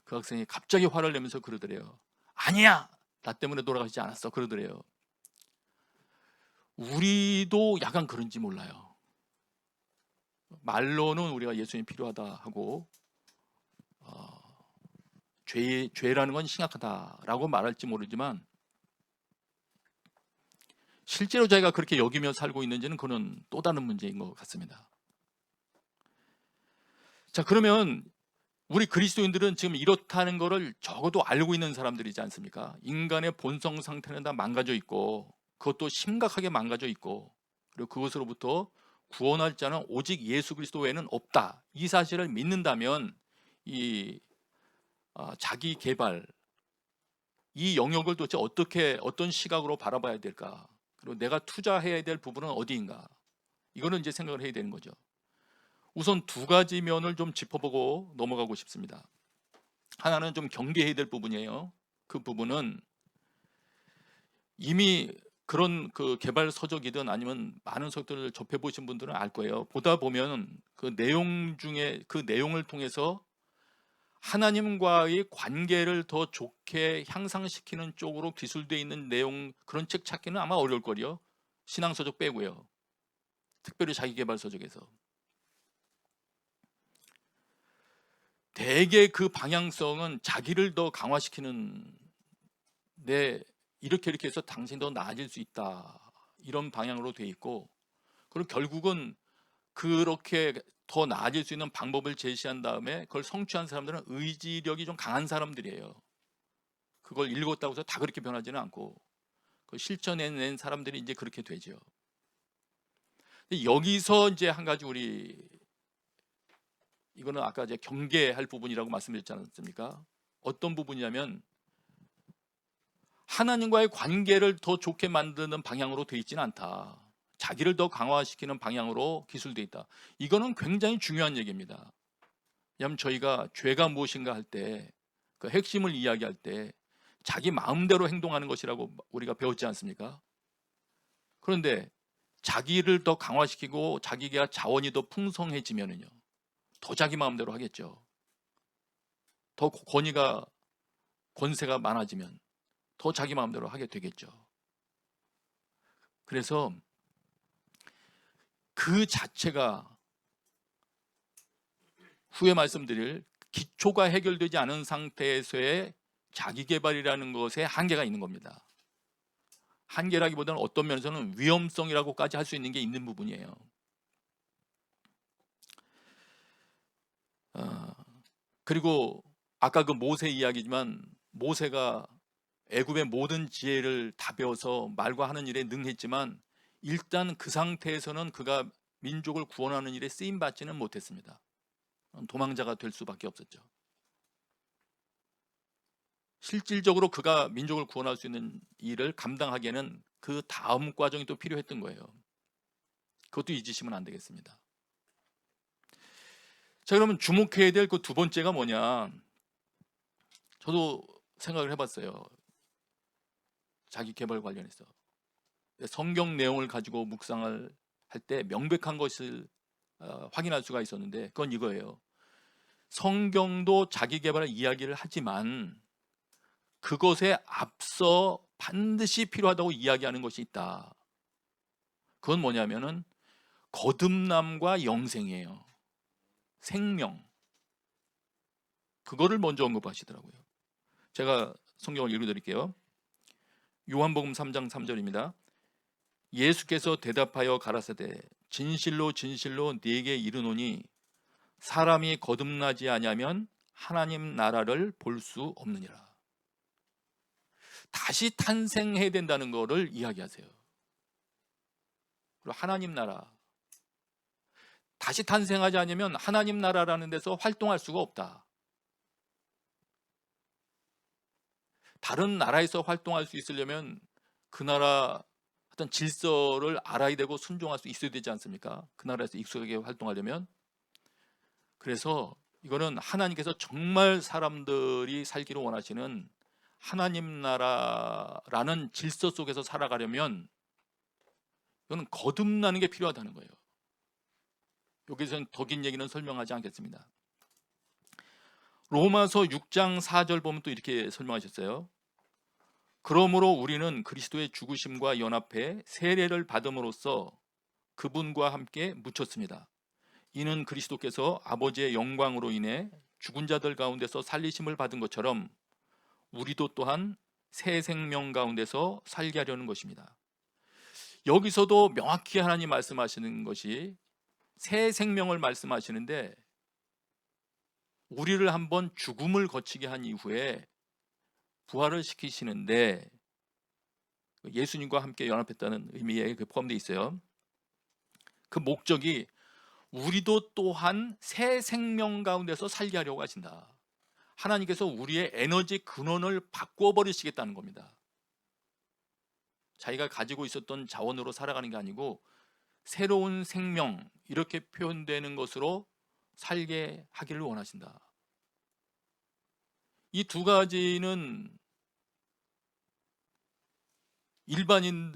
그 학생이 갑자기 화를 내면서 그러더래요. 아니야, 나 때문에 돌아가시지 않았어, 그러더래요. 우리도 약간 그런지 몰라요. 말로는 우리가 예수님이 필요하다 하고 죄라는 건 심각하다라고 말할지 모르지만, 실제로 자기가 그렇게 여기며 살고 있는지는 그건 또 다른 문제인 것 같습니다. 자, 그러면 우리 그리스도인들은 지금 이렇다는 것을 적어도 알고 있는 사람들이지 않습니까? 인간의 본성 상태는 다 망가져 있고, 그것도 심각하게 망가져 있고, 그리고 그것으로부터 구원할 자는 오직 예수 그리스도 외에는 없다. 이 사실을 믿는다면 이 자기 개발, 이 영역을 도대체 어떤 시각으로 바라봐야 될까? 그리고 내가 투자해야 될 부분은 어디인가? 이거는 이제 생각을 해야 되는 거죠. 우선 두 가지 면을 좀 짚어보고 넘어가고 싶습니다. 하나는 좀 경계해야 될 부분이에요. 그 부분은 이미 그런 그 개발 서적이든 아니면 많은 서적들을 접해 보신 분들은 알 거예요. 보다 보면 그 내용 중에 그 내용을 통해서 하나님과의 관계를 더 좋게 향상시키는 쪽으로 기술되어 있는 내용, 그런 책 찾기는 아마 어려울 거요. 신앙 서적 빼고요. 특별히 자기 개발 서적에서. 대개 그 방향성은 자기를 더 강화시키는, 이렇게 해서 당신이 더 나아질 수 있다, 이런 방향으로 돼 있고, 그리고 결국은 그렇게 더 나아질 수 있는 방법을 제시한 다음에 그걸 성취한 사람들은 의지력이 좀 강한 사람들이에요. 그걸 읽었다고 해서 다 그렇게 변하지는 않고, 그걸 실천해낸 사람들이 이제 그렇게 되죠. 여기서 이제 한 가지 이거는 아까 이제 경계할 부분이라고 말씀드렸지 않았습니까? 어떤 부분이냐면 하나님과의 관계를 더 좋게 만드는 방향으로 돼 있지는 않다. 자기를 더 강화시키는 방향으로 기술돼 있다. 이거는 굉장히 중요한 얘기입니다. 왜냐하면 저희가 죄가 무엇인가 할 때, 그 핵심을 이야기할 때 자기 마음대로 행동하는 것이라고 우리가 배웠지 않습니까? 그런데 자기를 더 강화시키고 자기가 자원이 더 풍성해지면은요, 더 자기 마음대로 하겠죠. 더 권세가 많아지면 더 자기 마음대로 하게 되겠죠. 그래서 그 자체가 후에 말씀드릴 기초가 해결되지 않은 상태에서의 자기 개발이라는 것에 한계가 있는 겁니다. 한계라기보다는 어떤 면에서는 위험성이라고까지 할 수 있는 게 있는 부분이에요. 그리고 아까 그 모세 이야기지만, 모세가 애굽의 모든 지혜를 다 배워서 말과 하는 일에 능했지만 일단 그 상태에서는 그가 민족을 구원하는 일에 쓰임 받지는 못했습니다. 도망자가 될 수밖에 없었죠. 실질적으로 그가 민족을 구원할 수 있는 일을 감당하기에는 그 다음 과정이 또 필요했던 거예요. 그것도 잊으시면 안 되겠습니다. 자, 그러면 주목해야 될 그 두 번째가 뭐냐? 저도 생각을 해봤어요. 자기 개발 관련해서 성경 내용을 가지고 묵상을 할 때 명백한 것을 확인할 수가 있었는데, 그건 이거예요. 성경도 자기 개발의 이야기를 하지만 그것에 앞서 반드시 필요하다고 이야기하는 것이 있다. 그건 뭐냐면은 거듭남과 영생이에요. 생명. 그거를 먼저 언급하시더라고요. 제가 성경을 읽어드릴게요. 요한복음 3장 3절입니다. 예수께서 대답하여 가라사대 진실로 진실로 네게 이르노니 사람이 거듭나지 아니하면 하나님 나라를 볼 수 없느니라. 다시 탄생해야 된다는 것을 이야기하세요. 그리고 하나님 나라, 다시 탄생하지 않으면 하나님 나라라는 데서 활동할 수가 없다. 다른 나라에서 활동할 수 있으려면 그 나라 어떤 질서를 알아야 되고 순종할 수 있어야 되지 않습니까? 그 나라에서 익숙하게 활동하려면. 그래서 이거는 하나님께서 정말 사람들이 살기를 원하시는 하나님 나라라는 질서 속에서 살아가려면 이건 거듭나는 게 필요하다는 거예요. 여기서는 더 긴 얘기는 설명하지 않겠습니다. 로마서 6장 4절 보면 또 이렇게 설명하셨어요. 그러므로 우리는 그리스도의 죽으심과 연합해 세례를 받음으로써 그분과 함께 묻혔습니다. 이는 그리스도께서 아버지의 영광으로 인해 죽은 자들 가운데서 살리심을 받은 것처럼 우리도 또한 새 생명 가운데서 살게 하려는 것입니다. 여기서도 명확히 하나님 말씀하시는 것이 새 생명을 말씀하시는데, 우리를 한번 죽음을 거치게 한 이후에 부활을 시키시는데, 예수님과 함께 연합했다는 의미에 포함되어 있어요. 그 목적이 우리도 또한 새 생명 가운데서 살게 하려고 하신다. 하나님께서 우리의 에너지 근원을 바꾸어 버리시겠다는 겁니다. 자기가 가지고 있었던 자원으로 살아가는 게 아니고 새로운 생명, 이렇게 표현되는 것으로 살게 하기를 원하신다. 이 두 가지는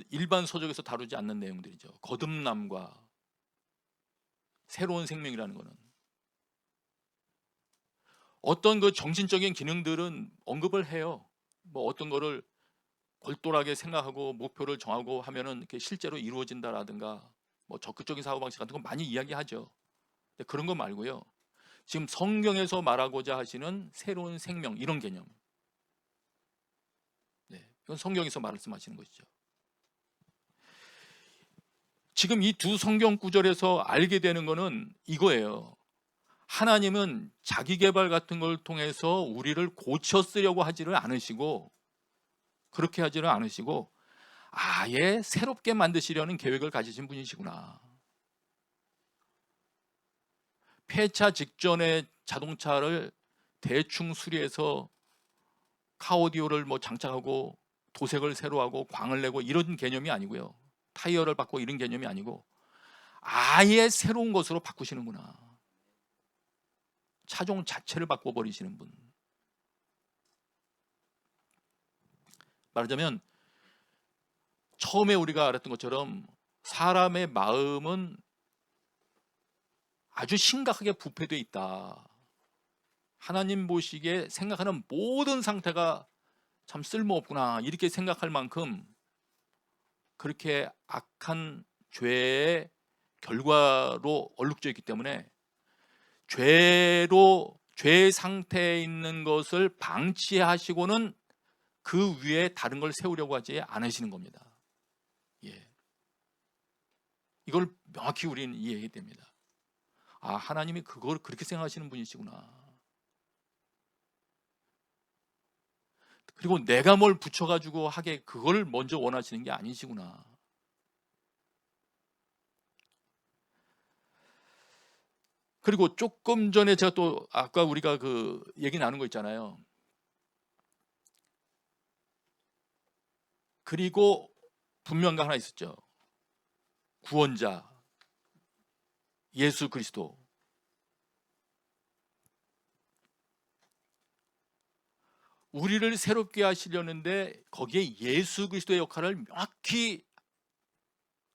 일반 서적에서 다루지 않는 내용들이죠. 거듭남과 새로운 생명이라는 것은. 어떤 그 정신적인 기능들은 언급을 해요. 뭐 어떤 거를 골똘하게 생각하고 목표를 정하고 하면은 이렇게 실제로 이루어진다라든가, 뭐 적극적인 사고방식 같은 거 많이 이야기하죠. 근데 그런 거 말고요, 지금 성경에서 말하고자 하시는 새로운 생명, 이런 개념, 이건 성경에서 말씀하시는 것이죠. 지금 이 두 성경 구절에서 알게 되는 것은 이거예요. 하나님은 자기 개발 같은 걸 통해서 우리를 고쳐 쓰려고 하지를 않으시고, 그렇게 하지를 않으시고 아예 새롭게 만드시려는 계획을 가지신 분이시구나. 폐차 직전에 자동차를 대충 수리해서 카오디오를 뭐 장착하고 도색을 새로 하고 광을 내고 이런 개념이 아니고요, 타이어를 바꾸고 이런 개념이 아니고 아예 새로운 것으로 바꾸시는구나. 차종 자체를 바꿔버리시는 분. 말하자면 처음에 우리가 알았던 것처럼 사람의 마음은 아주 심각하게 부패되어 있다. 하나님 보시기에 생각하는 모든 상태가 참 쓸모없구나, 이렇게 생각할 만큼 그렇게 악한 죄의 결과로 얼룩져 있기 때문에 죄의 상태에 있는 것을 방치하시고는 그 위에 다른 걸 세우려고 하지 않으시는 겁니다. 예. 이걸 명확히 우리는 이해해야 됩니다. 아, 하나님이 그걸 그렇게 생각하시는 분이시구나. 그리고 내가 뭘 붙여가지고 하게 그걸 먼저 원하시는 게 아니시구나. 그리고 조금 전에 제가 또 아까 우리가 그 얘기 나눈 거 있잖아요. 그리고 분명한 하나 있었죠. 구원자 예수 그리스도. 우리를 새롭게 하시려는데 거기에 예수 그리스도의 역할을 명확히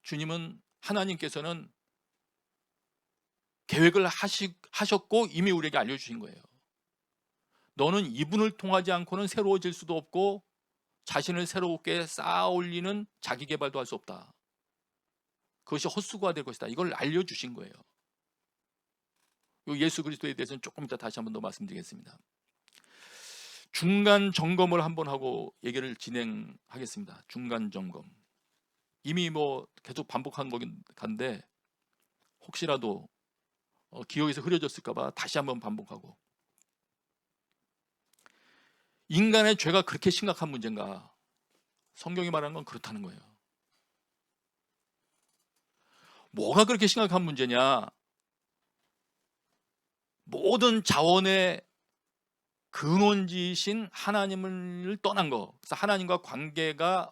주님은, 하나님께서는 계획을 하셨고 이미 우리에게 알려주신 거예요. 너는 이분을 통하지 않고는 새로워질 수도 없고 자신을 새롭게 쌓아 올리는 자기 개발도 할 수 없다. 그것이 헛수고가 될 것이다. 이걸 알려주신 거예요. 예수 그리스도에 대해서는 조금 이따 다시 한 번 더 말씀드리겠습니다. 중간 점검을 한번 하고 얘기를 진행하겠습니다. 중간 점검. 이미 뭐 계속 반복한 거긴 한데 혹시라도 기억에서 흐려졌을까 봐 다시 한번 반복하고, 인간의 죄가 그렇게 심각한 문제인가? 성경이 말하는 건 그렇다는 거예요. 뭐가 그렇게 심각한 문제냐? 모든 자원의 근원지이신 하나님을 떠난 거, 그래서 하나님과 관계가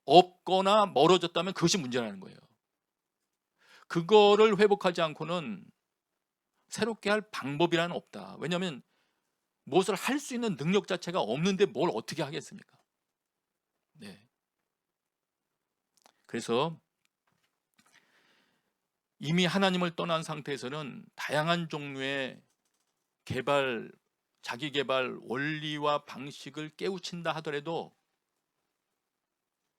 없거나 멀어졌다면 그것이 문제라는 거예요. 그거를 회복하지 않고는 새롭게 할 방법이란 없다. 왜냐하면 무엇을 할 수 있는 능력 자체가 없는데 뭘 어떻게 하겠습니까? 네. 그래서 이미 하나님을 떠난 상태에서는 다양한 종류의 개발, 자기 개발 원리와 방식을 깨우친다 하더라도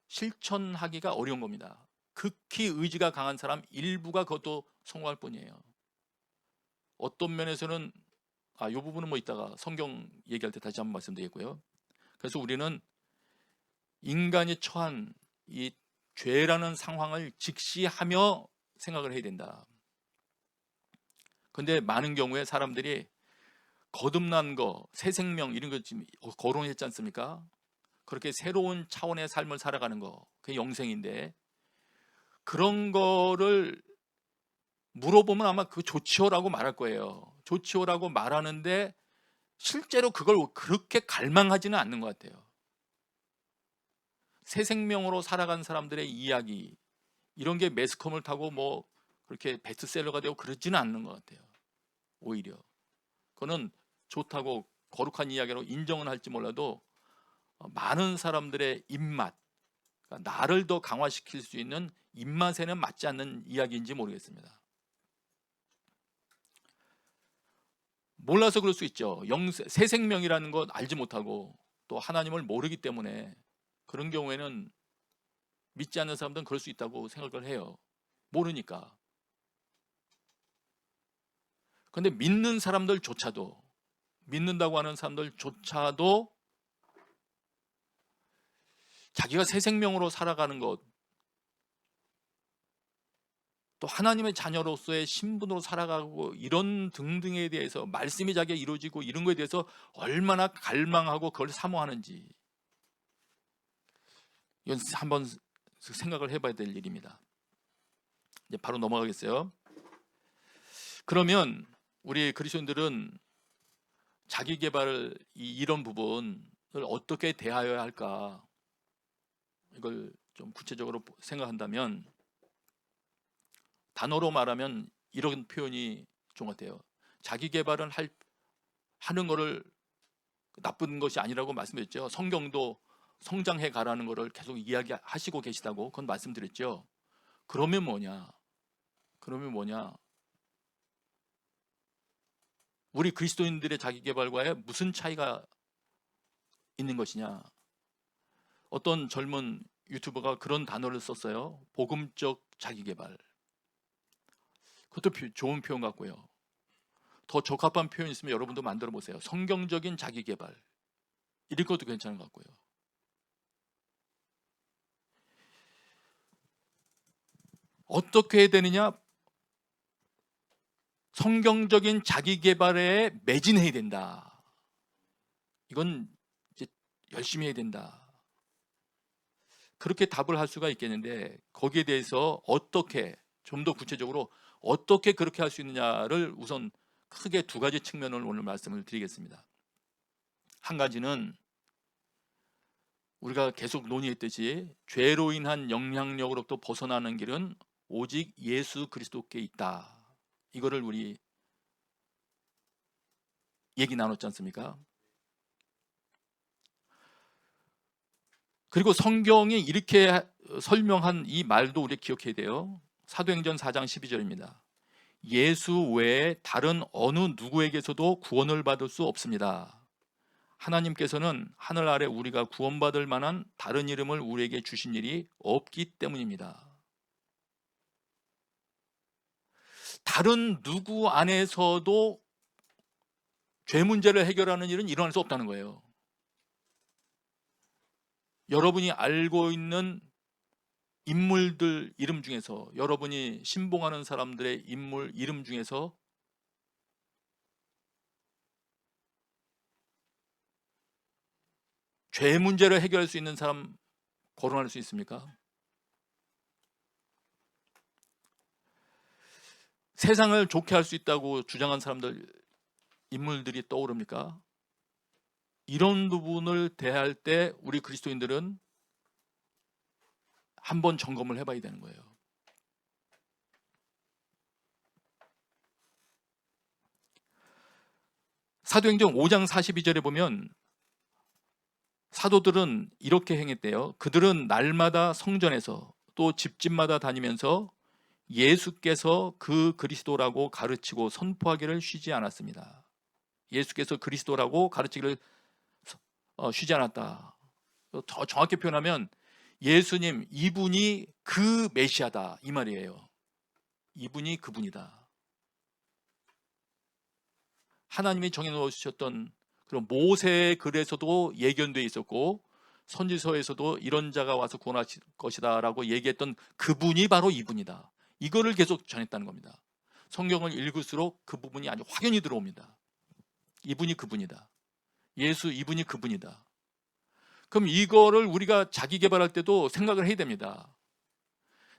실천하기가 어려운 겁니다. 극히 의지가 강한 사람 일부가 그것도 성공할 뿐이에요. 어떤 면에서는 이 부분은 뭐 이따가 성경 얘기할 때 다시 한번 말씀드리겠고요. 그래서 우리는 인간이 처한 이 죄라는 상황을 직시하며 생각을 해야 된다. 근데 많은 경우에 사람들이 거듭난 거, 새 생명 이런 거 지금 거론했지 않습니까? 그렇게 새로운 차원의 삶을 살아가는 거, 그게 영생인데 그런 거를 물어보면 아마 그 좋지요라고 말할 거예요. 좋지요라고 말하는데 실제로 그걸 그렇게 갈망하지는 않는 것 같아요. 새 생명으로 살아간 사람들의 이야기 이런 게 매스컴을 타고 뭐 그렇게 베스트셀러가 되고 그러지는 않는 것 같아요. 오히려 그거는 좋다고 거룩한 이야기로 인정은 할지 몰라도 많은 사람들의 입맛, 그러니까 나를 더 강화시킬 수 있는 입맛에는 맞지 않는 이야기인지 모르겠습니다. 몰라서 그럴 수 있죠. 새 생명이라는 것 알지 못하고 또 하나님을 모르기 때문에 그런 경우에는 믿지 않는 사람들은 그럴 수 있다고 생각을 해요. 모르니까. 근데 믿는 사람들조차도, 믿는다고 하는 사람들조차도 자기가 새 생명으로 살아가는 것, 또 하나님의 자녀로서의 신분으로 살아가고 이런 등등에 대해서 말씀이 자기가 이루어지고 이런 거에 대해서 얼마나 갈망하고 그걸 사모하는지 이건 한번 생각을 해봐야 될 일입니다. 이제 바로 넘어가겠어요. 그러면 우리 그리스도인들은 자기 개발을 이런 부분을 어떻게 대하여야 할까? 이걸 좀 구체적으로 생각한다면 단어로 말하면 이런 표현이 좋은 것 같아요. 자기 개발은 하는 거를 나쁜 것이 아니라고 말씀드렸죠. 성경도 성장해 가라는 거를 계속 이야기하시고 계시다고 그건 말씀드렸죠. 그러면 뭐냐? 우리 그리스도인들의 자기 개발과의 무슨 차이가 있는 것이냐? 어떤 젊은 유튜버가 그런 단어를 썼어요. 복음적 자기 개발. 그것도 좋은 표현 같고요. 더 적합한 표현 있으면 여러분도 만들어 보세요. 성경적인 자기 개발. 이런 것도 괜찮은 것 같고요. 어떻게 해야 되느냐? 성경적인 자기 개발에 매진해야 된다. 이건 이제 열심히 해야 된다. 그렇게 답을 할 수가 있겠는데 거기에 대해서 어떻게 좀 더 구체적으로 어떻게 그렇게 할 수 있느냐를 우선 크게 두 가지 측면을 오늘 말씀을 드리겠습니다. 한 가지는 우리가 계속 논의했듯이 죄로 인한 영향력으로부터 벗어나는 길은 오직 예수 그리스도께 있다. 이거를 우리 얘기 나눴지 않습니까? 그리고 성경이 이렇게 설명한 이 말도 우리 기억해야 돼요. 사도행전 4장 12절입니다. 예수 외에 다른 어느 누구에게서도 구원을 받을 수 없습니다. 하나님께서는 하늘 아래 우리가 구원받을 만한 다른 이름을 우리에게 주신 일이 없기 때문입니다. 다른 누구 안에서도 죄 문제를 해결하는 일은 일어날 수 없다는 거예요. 여러분이 알고 있는 인물들 이름 중에서, 여러분이 신봉하는 사람들의 인물 이름 중에서 죄 문제를 해결할 수 있는 사람 거론할 수 있습니까? 세상을 좋게 할 수 있다고 주장한 사람들, 인물들이 떠오릅니까? 이런 부분을 대할 때 우리 그리스도인들은 한번 점검을 해봐야 되는 거예요. 사도행전 5장 42절에 보면 사도들은 이렇게 행했대요. 그들은 날마다 성전에서 또 집집마다 다니면서 예수께서 그 그리스도라고 가르치고 선포하기를 쉬지 않았습니다. 예수께서 그리스도라고 가르치기를 쉬지 않았다. 더 정확히 표현하면 예수님 이분이 그 메시아다 이 말이에요. 이분이 그분이다. 하나님이 정해놓으셨던 그런 모세의 글에서도 예견되어 있었고 선지서에서도 이런 자가 와서 구원하실 것이다라고 얘기했던 그분이 바로 이분이다. 이거를 계속 전했다는 겁니다. 성경을 읽을수록 그 부분이 아주 확연히 들어옵니다. 이분이 그분이다. 예수 이분이 그분이다. 그럼 이거를 우리가 자기 개발할 때도 생각을 해야 됩니다.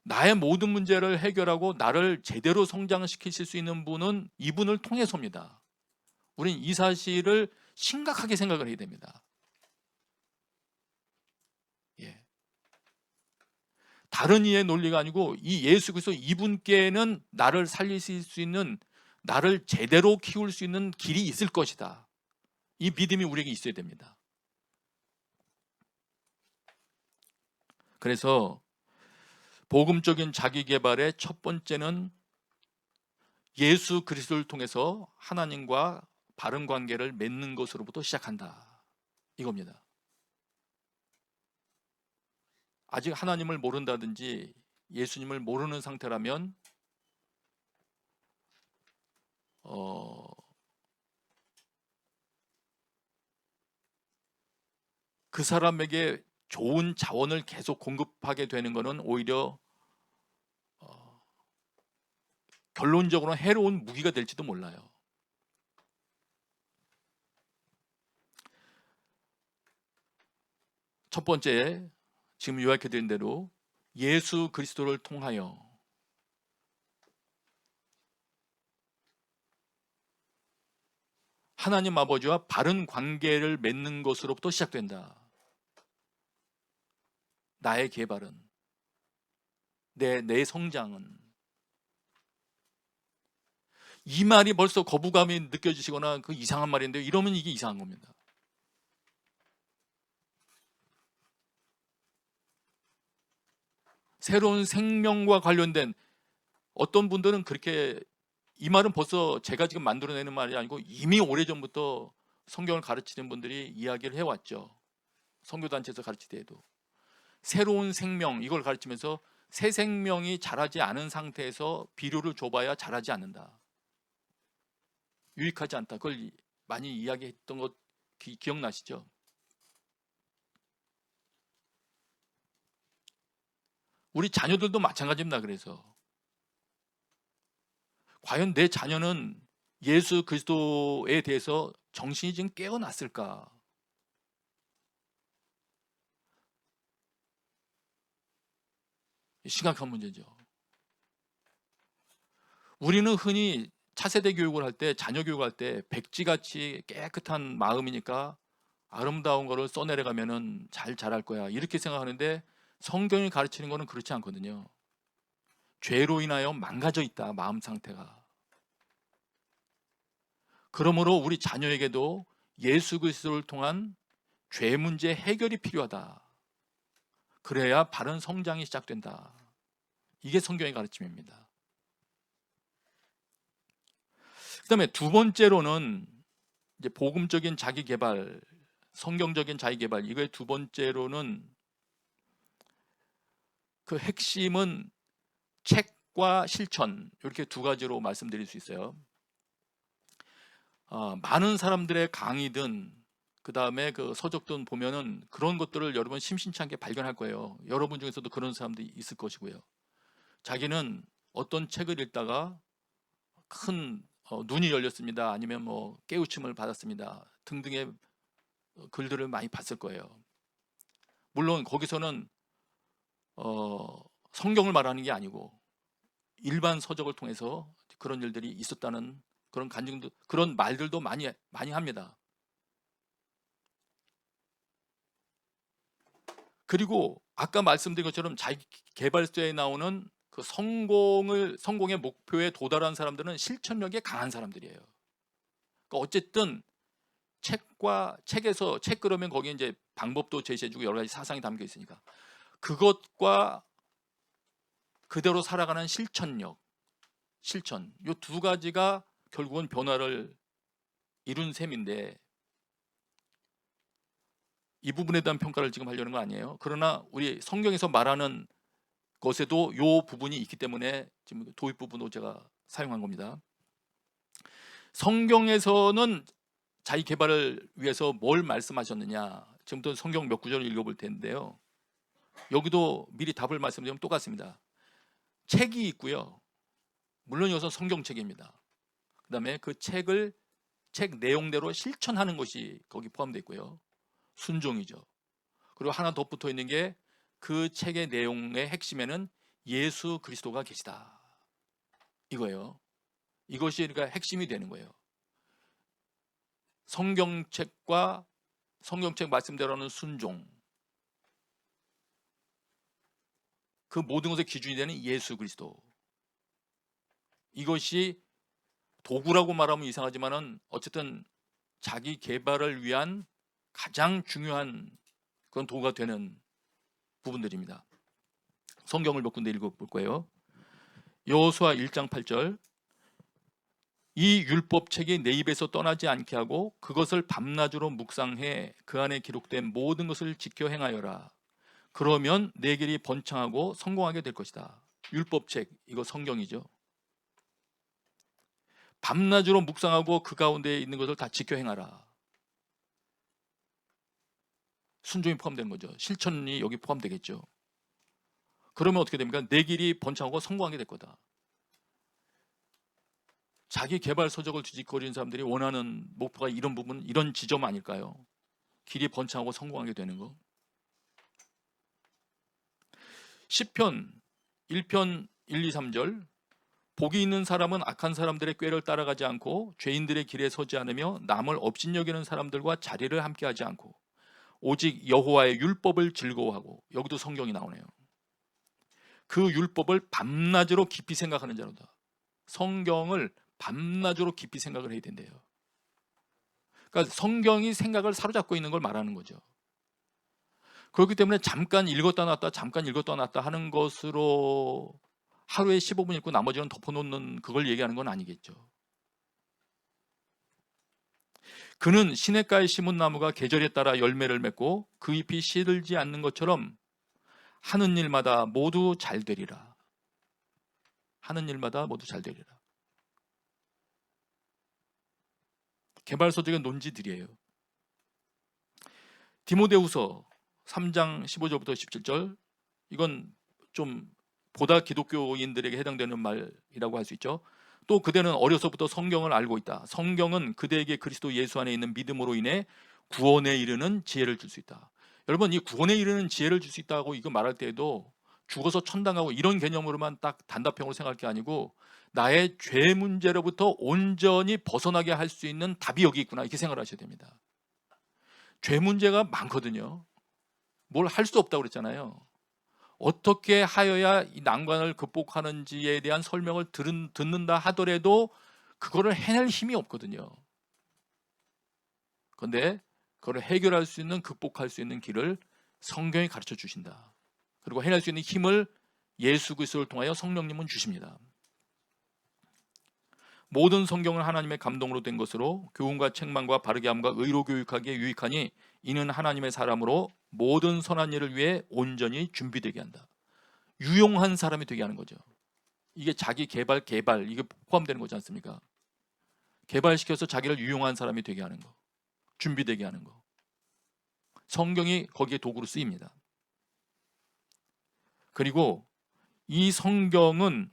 나의 모든 문제를 해결하고 나를 제대로 성장시키실 수 있는 분은 이분을 통해서입니다. 우리는 이 사실을 심각하게 생각을 해야 됩니다. 예. 다른 이의 논리가 아니고 이 예수 그리스도 이분께는 나를 살리실 수 있는, 나를 제대로 키울 수 있는 길이 있을 것이다. 이 믿음이 우리에게 있어야 됩니다. 그래서 복음적인 자기 개발의 첫 번째는 예수 그리스도를 통해서 하나님과 바른 관계를 맺는 것으로부터 시작한다. 이겁니다. 아직 하나님을 모른다든지 예수님을 모르는 상태라면 그 사람에게 좋은 자원을 계속 공급하게 되는 것은 오히려 결론적으로 해로운 무기가 될지도 몰라요. 첫 번째, 지금 요약해드린 대로 예수 그리스도를 통하여 하나님 아버지와 바른 관계를 맺는 것으로부터 시작된다. 나의 개발은, 내 성장은. 이 말이 벌써 거부감이 느껴지시거나 그 이상한 말인데, 이러면 이게 이상한 겁니다. 새로운 생명과 관련된, 어떤 분들은 그렇게, 이 말은 벌써 제가 지금 만들어내는 말이 아니고 이미 오래전부터 성경을 가르치는 분들이 이야기를 해왔죠. 선교단체에서 가르칠 때에도 새로운 생명, 이걸 가르치면서 새 생명이 자라지 않은 상태에서 비료를 줘봐야 자라지 않는다, 유익하지 않다, 그걸 많이 이야기했던 것 기억나시죠? 우리 자녀들도 마찬가지입니다. 그래서 과연 내 자녀는 예수 그리스도에 대해서 정신이 지금 깨어났을까? 심각한 문제죠. 우리는 흔히 차세대 교육을 할 때, 자녀 교육할 때 백지같이 깨끗한 마음이니까 아름다운 거를 써내려가면은 잘 자랄 거야, 이렇게 생각하는데 성경이 가르치는 거는 그렇지 않거든요. 죄로 인하여 망가져 있다, 마음 상태가. 그러므로 우리 자녀에게도 예수 그리스도를 통한 죄 문제 해결이 필요하다. 그래야 바른 성장이 시작된다. 이게 성경의 가르침입니다. 그 다음에 두 번째로는 이제 복음적인 자기 개발, 성경적인 자기 개발, 이거의 두 번째로는 그 핵심은 책과 실천, 이렇게 두 가지로 말씀드릴 수 있어요. 많은 사람들의 강의든 그 다음에 그 서적든 보면은 그런 것들을 여러분 심심치 않게 발견할 거예요. 여러분 중에서도 그런 사람들이 있을 것이고요. 자기는 어떤 책을 읽다가 큰 눈이 열렸습니다, 아니면 뭐 깨우침을 받았습니다 등등의 글들을 많이 봤을 거예요. 물론 거기서는 성경을 말하는 게 아니고 일반 서적을 통해서 그런 일들이 있었다는 그런 간증도, 그런 말들도 많이 합니다. 그리고 아까 말씀드린 것처럼 자기 개발서에 나오는 그 성공의 목표에 도달한 사람들은 실천력이 강한 사람들이에요. 그러니까 어쨌든 책에서, 책 그러면 거기에 이제 방법도 제시해주고 여러 가지 사상이 담겨 있으니까 그것과 그대로 살아가는 실천, 이 두 가지가 결국은 변화를 이룬 셈인데, 이 부분에 대한 평가를 지금 하려는 거 아니에요. 그러나 우리 성경에서 말하는 것에도 이 부분이 있기 때문에 지금 도입 부분도 제가 사용한 겁니다. 성경에서는 자기 개발을 위해서 뭘 말씀하셨느냐, 지금부터 성경 몇 구절을 읽어볼 텐데요. 여기도 미리 답을 말씀드리면 똑같습니다. 책이 있고요. 물론 이것은 성경책입니다. 그 다음에 그 책 내용대로 실천하는 것이 거기 포함되어 있고요. 순종이죠. 그리고 하나 더 붙어 있는 게 그 책의 내용의 핵심에는 예수 그리스도가 계시다. 이거예요. 이것이 그러니까 핵심이 되는 거예요. 성경책과 성경책 말씀대로는 순종. 그 모든 것의 기준이 되는 예수 그리스도. 이것이 도구라고 말하면 이상하지만은 어쨌든 자기 개발을 위한 가장 중요한 그런 도구가 되는 부분들입니다. 성경을 몇 군데 읽어볼 거예요. 여호수아 1장 8절. 이 율법책이 내 입에서 떠나지 않게 하고 그것을 밤낮으로 묵상해 그 안에 기록된 모든 것을 지켜 행하여라. 그러면 내 길이 번창하고 성공하게 될 것이다. 율법책, 이거 성경이죠. 밤낮으로 묵상하고 그 가운데 있는 것을 다 지켜 행하라. 순종이 포함되는 거죠. 실천이 여기 포함되겠죠. 그러면 어떻게 됩니까? 내 길이 번창하고 성공하게 될 거다. 자기 개발 서적을 뒤집거리는 사람들이 원하는 목표가 이런 부분, 이런 지점 아닐까요? 길이 번창하고 성공하게 되는 거. 시편 1편 1, 2, 3절. 복이 있는 사람은 악한 사람들의 꾀를 따라가지 않고 죄인들의 길에 서지 않으며 남을 업신여기는 사람들과 자리를 함께하지 않고 오직 여호와의 율법을 즐거워하고. 여기도 성경이 나오네요. 그 율법을 밤낮으로 깊이 생각하는 자로다. 성경을 밤낮으로 깊이 생각을 해야 된대요. 그러니까 성경이 생각을 사로잡고 있는 걸 말하는 거죠. 그렇기 때문에 잠깐 읽었다 놨다 잠깐 읽었다 놨다 하는 것으로 하루에 15분 읽고 나머지는 덮어놓는 그걸 얘기하는 건 아니겠죠. 그는 시냇가에 심은 나무가 계절에 따라 열매를 맺고 그 잎이 시들지 않는 것처럼 하는 일마다 모두 잘 되리라. 하는 일마다 모두 잘 되리라. 개발서적인 논지들이에요. 디모데후서 3장 15절부터 17절. 이건 좀 보다 기독교인들에게 해당되는 말이라고 할 수 있죠. 또 그대는 어려서부터 성경을 알고 있다. 성경은 그대에게 그리스도 예수 안에 있는 믿음으로 인해 구원에 이르는 지혜를 줄 수 있다. 여러분, 이 구원에 이르는 지혜를 줄 수 있다고 이거 말할 때에도 죽어서 천당하고 이런 개념으로만 딱 단답형으로 생각할 게 아니고 나의 죄 문제로부터 온전히 벗어나게 할 수 있는 답이 여기 있구나, 이렇게 생각을 하셔야 됩니다. 죄 문제가 많거든요. 뭘 할 수 없다고 그랬잖아요. 어떻게 하여야 이 난관을 극복하는지에 대한 설명을 듣는다 하더라도 그거를 해낼 힘이 없거든요. 그런데 그걸 해결할 수 있는, 극복할 수 있는 길을 성경이 가르쳐 주신다. 그리고 해낼 수 있는 힘을 예수 그리스도를 통하여 성령님은 주십니다. 모든 성경은 하나님의 감동으로 된 것으로 교훈과 책망과 바르게 함과 의로 교육하기에 유익하니 이는 하나님의 사람으로 모든 선한 일을 위해 온전히 준비되게 한다. 유용한 사람이 되게 하는 거죠. 이게 자기 개발 이게 포함되는 거지 않습니까? 개발시켜서 자기를 유용한 사람이 되게 하는 거, 준비되게 하는 거. 성경이 거기에 도구로 쓰입니다. 그리고 이 성경은,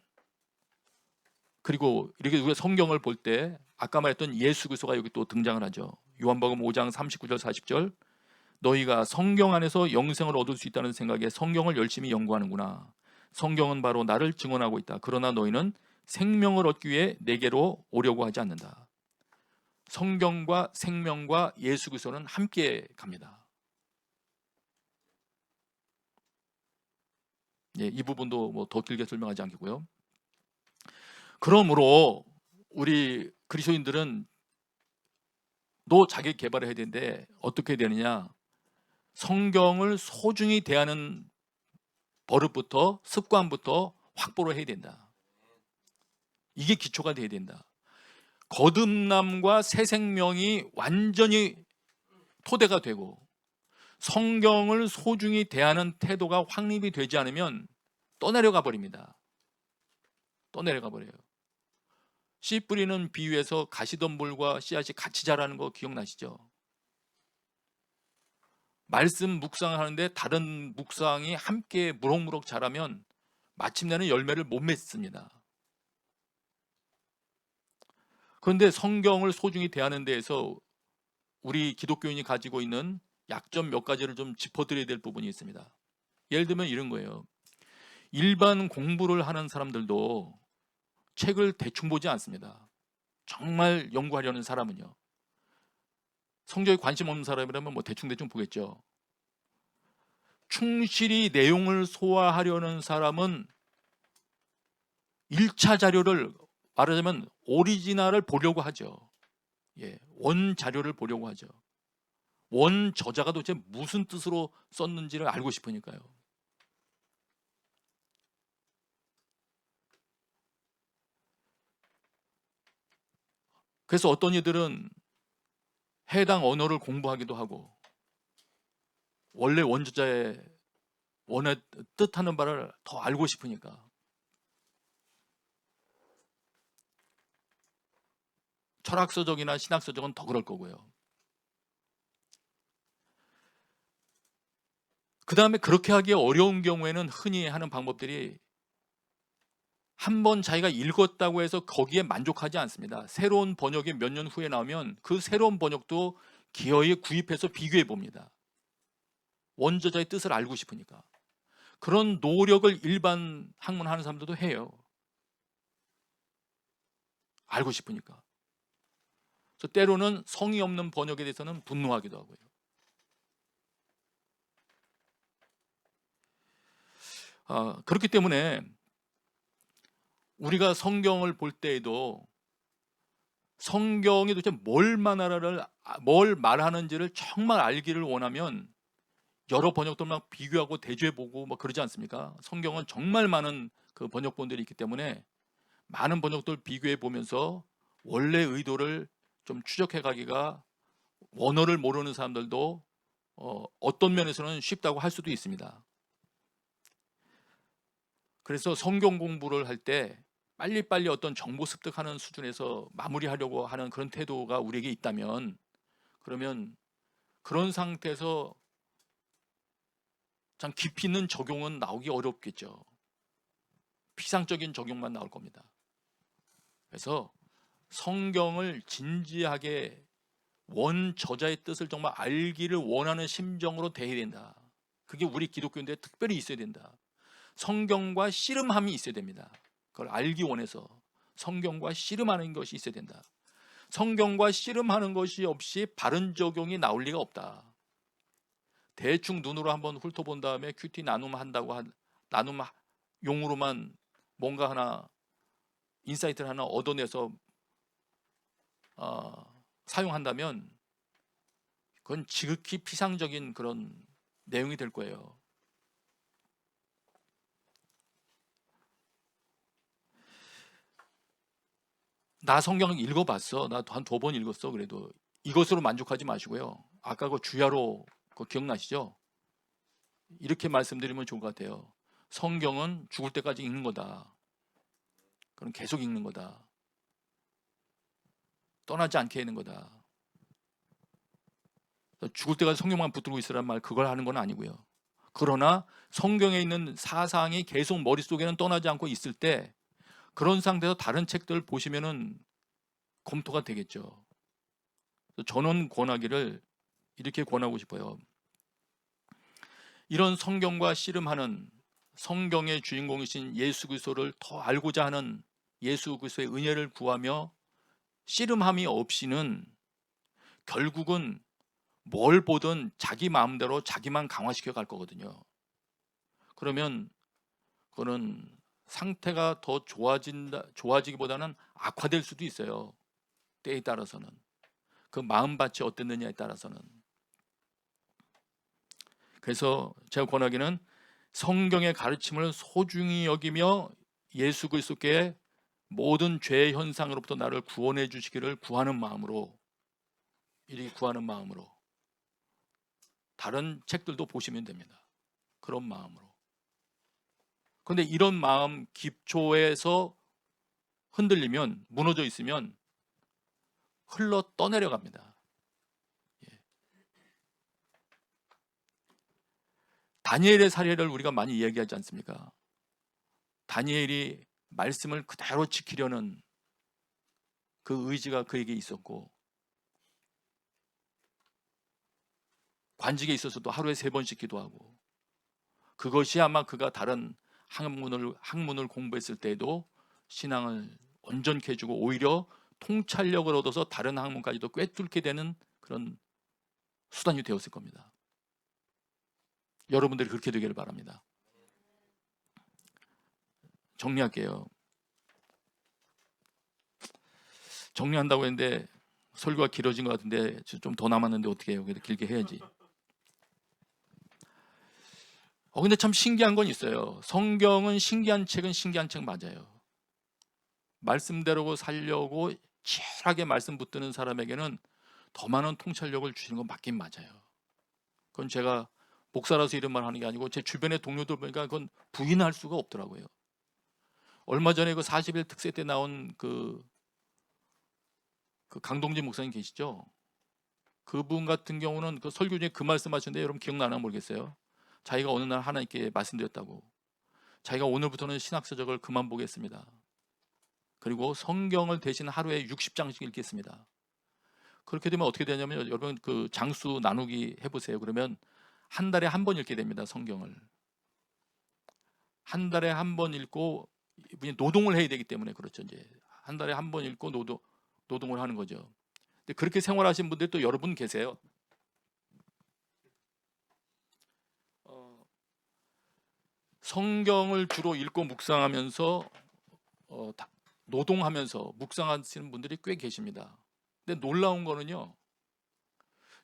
그리고 이렇게 우리가 성경을 볼 때 아까 말했던 예수 그리스도가 여기 또 등장을 하죠. 요한복음 5장 39절 40절. 너희가 성경 안에서 영생을 얻을 수 있다는 생각에 성경을 열심히 연구하는구나. 성경은 바로 나를 증언하고 있다. 그러나 너희는 생명을 얻기 위해 내게로 오려고 하지 않는다. 성경과 생명과 예수 그리스도는 함께 갑니다. 예, 이 부분도 뭐 더 길게 설명하지 않겠고요. 그러므로 우리 그리스도인들은 또 자기 개발을 해야 되는데 어떻게 되느냐? 성경을 소중히 대하는 버릇부터, 습관부터 확보를 해야 된다. 이게 기초가 돼야 된다. 거듭남과 새 생명이 완전히 토대가 되고 성경을 소중히 대하는 태도가 확립이 되지 않으면 떠내려가 버립니다. 떠내려가 버려요. 씨 뿌리는 비유에서 가시덤불과 씨앗이 같이 자라는 거 기억나시죠? 말씀 묵상하는데 다른 묵상이 함께 무럭무럭 자라면 마침내는 열매를 못 맺습니다. 그런데 성경을 소중히 대하는 데에서 우리 기독교인이 가지고 있는 약점 몇 가지를 좀 짚어드려야 될 부분이 있습니다. 예를 들면 이런 거예요. 일반 공부를 하는 사람들도 책을 대충 보지 않습니다. 정말 연구하려는 사람은요. 성경에 관심 없는 사람이라면 뭐 대충 보겠죠. 충실히 내용을 소화하려는 사람은 1차 자료를 말하자면 오리지널을 보려고 하죠. 예, 원 자료를 보려고 하죠. 원 저자가 도대체 무슨 뜻으로 썼는지를 알고 싶으니까요. 그래서 어떤 이들은 해당 언어를 공부하기도 하고 원래 원저자의 원의 뜻하는 바를 더 알고 싶으니까 철학서적이나 신학서적은 더 그럴 거고요. 그 다음에 그렇게 하기 어려운 경우에는 흔히 하는 방법들이 한번 자기가 읽었다고 해서 거기에 만족하지 않습니다. 새로운 번역이 몇 년 후에 나오면 그 새로운 번역도 기어이 구입해서 비교해 봅니다. 원저자의 뜻을 알고 싶으니까. 그런 노력을 일반 학문하는 사람들도 해요. 알고 싶으니까. 그래서 때로는 성의 없는 번역에 대해서는 분노하기도 하고요. 그렇기 때문에 우리가 성경을 볼 때에도 성경이 도대체 뭘 말하는지를 정말 알기를 원하면 여러 번역들만 비교하고 대조해보고 뭐 그러지 않습니까? 성경은 정말 많은 그 번역본들이 있기 때문에 많은 번역들 비교해 보면서 원래 의도를 좀 추적해 가기가 원어를 모르는 사람들도 어떤 면에서는 쉽다고 할 수도 있습니다. 그래서 성경 공부를 할 때 빨리빨리 어떤 정보 습득하는 수준에서 마무리하려고 하는 그런 태도가 우리에게 있다면, 그러면 그런 상태에서 참 깊이 있는 적용은 나오기 어렵겠죠. 피상적인 적용만 나올 겁니다. 그래서 성경을 진지하게 원 저자의 뜻을 정말 알기를 원하는 심정으로 대해야 된다. 그게 우리 기독교인들에 특별히 있어야 된다. 성경과 씨름함이 있어야 됩니다. 그걸 알기 원해서 성경과 씨름하는 것이 있어야 된다. 성경과 씨름하는 것이 없이 바른 적용이 나올 리가 없다. 대충 눈으로 한번 훑어본 다음에 큐티 나눔한다고 나눔 용으로만 뭔가 하나 인사이트를 하나 얻어내서 사용한다면 그건 지극히 피상적인 그런 내용이 될 거예요. 나 성경 읽어봤어. 나 한 2번 읽었어. 그래도 이것으로 만족하지 마시고요. 아까 그 주야로 그거 기억나시죠? 이렇게 말씀드리면 좋을 것 같아요. 성경은 죽을 때까지 읽는 거다. 그럼 계속 읽는 거다. 떠나지 않게 하는 거다. 죽을 때까지 성경만 붙들고 있으란 말 그걸 하는 건 아니고요. 그러나 성경에 있는 사상이 계속 머릿속에는 떠나지 않고 있을 때 그런 상태에서 다른 책들 보시면은 검토가 되겠죠. 저는 권하기를 이렇게 권하고 싶어요. 이런 성경과 씨름하는 성경의 주인공이신 예수 그리스도를 더 알고자 하는 예수 그리스도의 은혜를 구하며 씨름함이 없이는 결국은 뭘 보든 자기 마음대로 자기만 강화시켜 갈 거거든요. 그러면 그거는 상태가 더 좋아지기보다는 악화될 수도 있어요. 때에 따라서는. 그 마음밭이 어땠느냐에 따라서는. 그래서 제가 권하기는 성경의 가르침을 소중히 여기며 예수 그리스도께 모든 죄의 현상으로부터 나를 구원해 주시기를 구하는 마음으로, 이렇게 구하는 마음으로 다른 책들도 보시면 됩니다. 그런 마음으로. 그런데 이런 마음 기초에서 흔들리면, 무너져 있으면 흘러 떠내려갑니다. 다니엘의 사례를 우리가 많이 이야기하지 않습니까? 다니엘이 말씀을 그대로 지키려는 그 의지가 그에게 있었고, 관직에 있어서도 하루에 3번씩 기도하고, 그것이 아마 그가 다른 학문을 공부했을 때에도 신앙을 온전케 해주고 오히려 통찰력을 얻어서 다른 학문까지도 꿰뚫게 되는 그런 수단이 되었을 겁니다. 여러분들이 그렇게 되기를 바랍니다. 정리할게요. 정리한다고 했는데 설교가 길어진 것 같은데 좀 더 남았는데 어떻게 해요? 그래도 길게 해야지. 근데 참 신기한 건 있어요. 성경은 신기한 책은 신기한 책 맞아요. 말씀대로 살려고 치열하게 말씀 붙드는 사람에게는 더 많은 통찰력을 주시는 건 맞긴 맞아요. 그건 제가 목사라서 이런 말 하는 게 아니고 제 주변의 동료들 보니까 그건 부인할 수가 없더라고요. 얼마 전에 그 40일 특세 때 나온 그 강동진 목사님 계시죠? 그분 같은 경우는 그 설교 중에 그 말씀하셨는데 여러분 기억나나 모르겠어요. 자기가 어느 날 하나님께 말씀드렸다고. 자기가 오늘부터는 신학서적을 그만 보겠습니다. 그리고 성경을 대신 하루에 60장씩 읽겠습니다. 그렇게 되면 어떻게 되냐면 여러분 그 장수 나누기 해보세요. 그러면 한 달에 한 번 읽게 됩니다. 성경을. 한 달에 한 번 읽고 노동을 해야 되기 때문에 그렇죠. 이제 한 달에 한 번 읽고 노동을 하는 거죠. 근데 그렇게 생활하신 분들 또 여러분 계세요. 성경을 주로 읽고 묵상하면서 노동하면서 묵상하시는 분들이 꽤 계십니다. 근데 놀라운 거는요,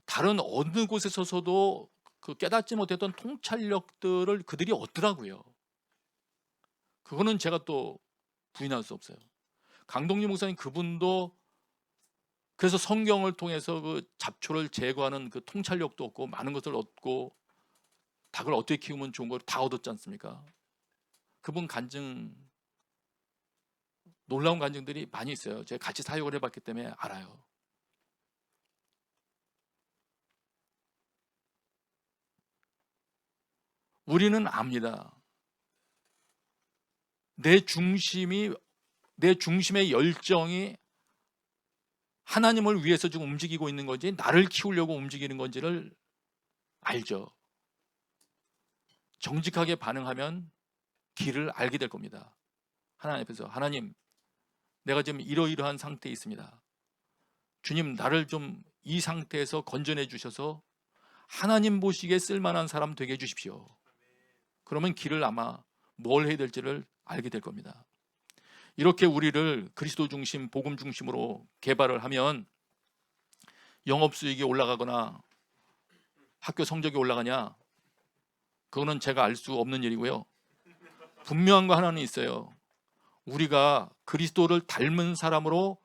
다른 어느 곳에 서서도 그 깨닫지 못했던 통찰력들을 그들이 얻더라고요. 그거는 제가 또 부인할 수 없어요. 강동진 목사님 그분도 그래서 성경을 통해서 그 잡초를 제거하는 그 통찰력도 얻고 많은 것을 얻고 닭을 어떻게 키우면 좋은 걸 다 얻었지 않습니까? 그분 간증, 놀라운 간증들이 많이 있어요. 제가 같이 사역을 해봤기 때문에 알아요. 우리는 압니다. 내 중심의 열정이 하나님을 위해서 지금 움직이고 있는 건지 나를 키우려고 움직이는 건지를 알죠. 정직하게 반응하면 길을 알게 될 겁니다. 하나님 앞에서 하나님, 내가 지금 이러이러한 상태에 있습니다. 주님, 나를 좀 이 상태에서 건져내 주셔서 하나님 보시기에 쓸만한 사람 되게 해주십시오. 그러면 길을 아마 뭘 해야 될지를 알게 될 겁니다. 이렇게 우리를 그리스도 중심, 복음 중심으로 개발을 하면 영업수익이 올라가거나 학교 성적이 올라가냐? 그거는 제가 알 수 없는 일이고요. 분명한 거 하나는 있어요. 우리가 그리스도를 닮은 사람으로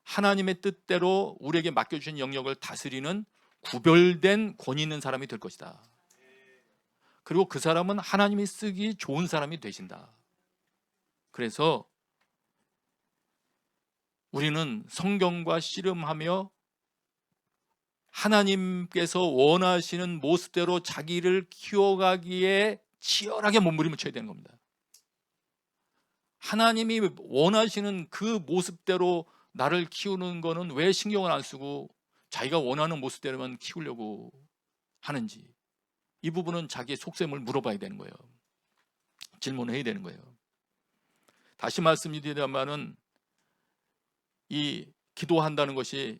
하나님의 뜻대로 우리에게 맡겨주신 영역을 다스리는 구별된 권위 있는 사람이 될 것이다. 그리고 그 사람은 하나님이 쓰기 좋은 사람이 되신다. 그래서 우리는 성경과 씨름하며 하나님께서 원하시는 모습대로 자기를 키워가기에 치열하게 몸부림을 쳐야 되는 겁니다. 하나님이 원하시는 그 모습대로 나를 키우는 거는 왜 신경을 안 쓰고 자기가 원하는 모습대로만 키우려고 하는지, 이 부분은 자기의 속셈을 물어봐야 되는 거예요. 질문을 해야 되는 거예요. 다시 말씀드리자면은 이 기도한다는 것이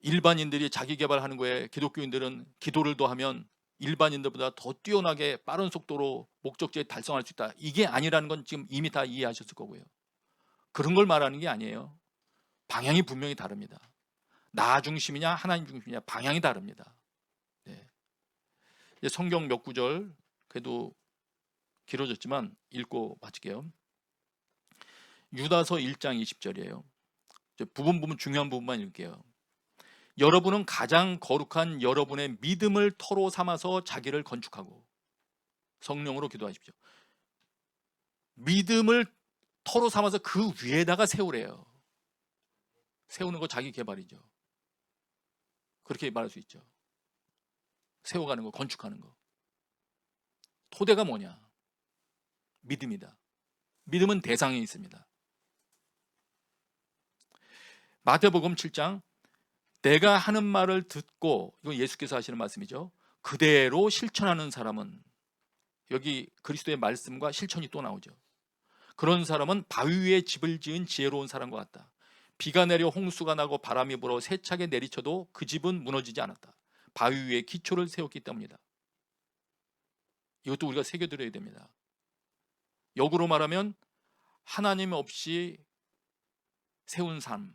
일반인들이 자기 개발하는 거에 기독교인들은 기도를 더하면 일반인들보다 더 뛰어나게 빠른 속도로 목적지에 달성할 수 있다. 이게 아니라는 건 지금 이미 다 이해하셨을 거고요. 그런 걸 말하는 게 아니에요. 방향이 분명히 다릅니다. 나 중심이냐 하나님 중심이냐 방향이 다릅니다. 네. 이제 성경 몇 구절 그래도 길어졌지만 읽고 마칠게요. 유다서 1장 20절이에요. 부분 중요한 부분만 읽을게요. 여러분은 가장 거룩한 여러분의 믿음을 터로 삼아서 자기를 건축하고, 성령으로 기도하십시오. 믿음을 터로 삼아서 그 위에다가 세우래요. 세우는 거 자기 개발이죠. 그렇게 말할 수 있죠. 세워가는 거, 건축하는 거. 토대가 뭐냐? 믿음이다. 믿음은 대상이 있습니다. 마태복음 7장, 내가 하는 말을 듣고, 이건 예수께서 하시는 말씀이죠, 그대로 실천하는 사람은, 여기 그리스도의 말씀과 실천이 또 나오죠. 그런 사람은 바위 위에 집을 지은 지혜로운 사람과 같다. 비가 내려 홍수가 나고 바람이 불어 세차게 내리쳐도 그 집은 무너지지 않았다. 바위 위에 기초를 세웠기 때문이다. 이것도 우리가 새겨들어야 됩니다. 역으로 말하면 하나님 없이 세운 삶,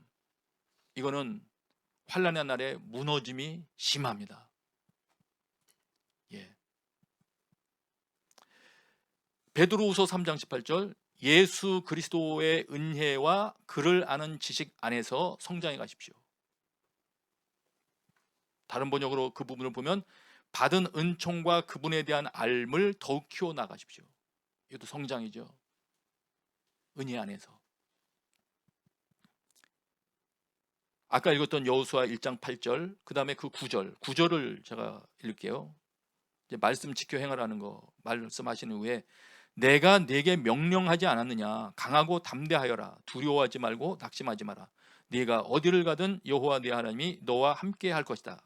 이거는 환난의 날에 무너짐이 심합니다. 예. 베드로후서 3장 18절, 예수 그리스도의 은혜와 그를 아는 지식 안에서 성장해 가십시오. 다른 번역으로 그 부분을 보면 받은 은총과 그분에 대한 알을 더욱 키워 나가십시오. 이것도 성장이죠. 은혜 안에서. 아까 읽었던 여호수아 1장 8절, 그 다음에 그 9절을 제가 읽을게요. 이제 말씀 지켜 행하라는 거 말씀하신 후에, 내가 네게 명령하지 않았느냐? 강하고 담대하여라. 두려워하지 말고 낙심하지 마라. 네가 어디를 가든 여호와 네 하나님이 너와 함께 할 것이다.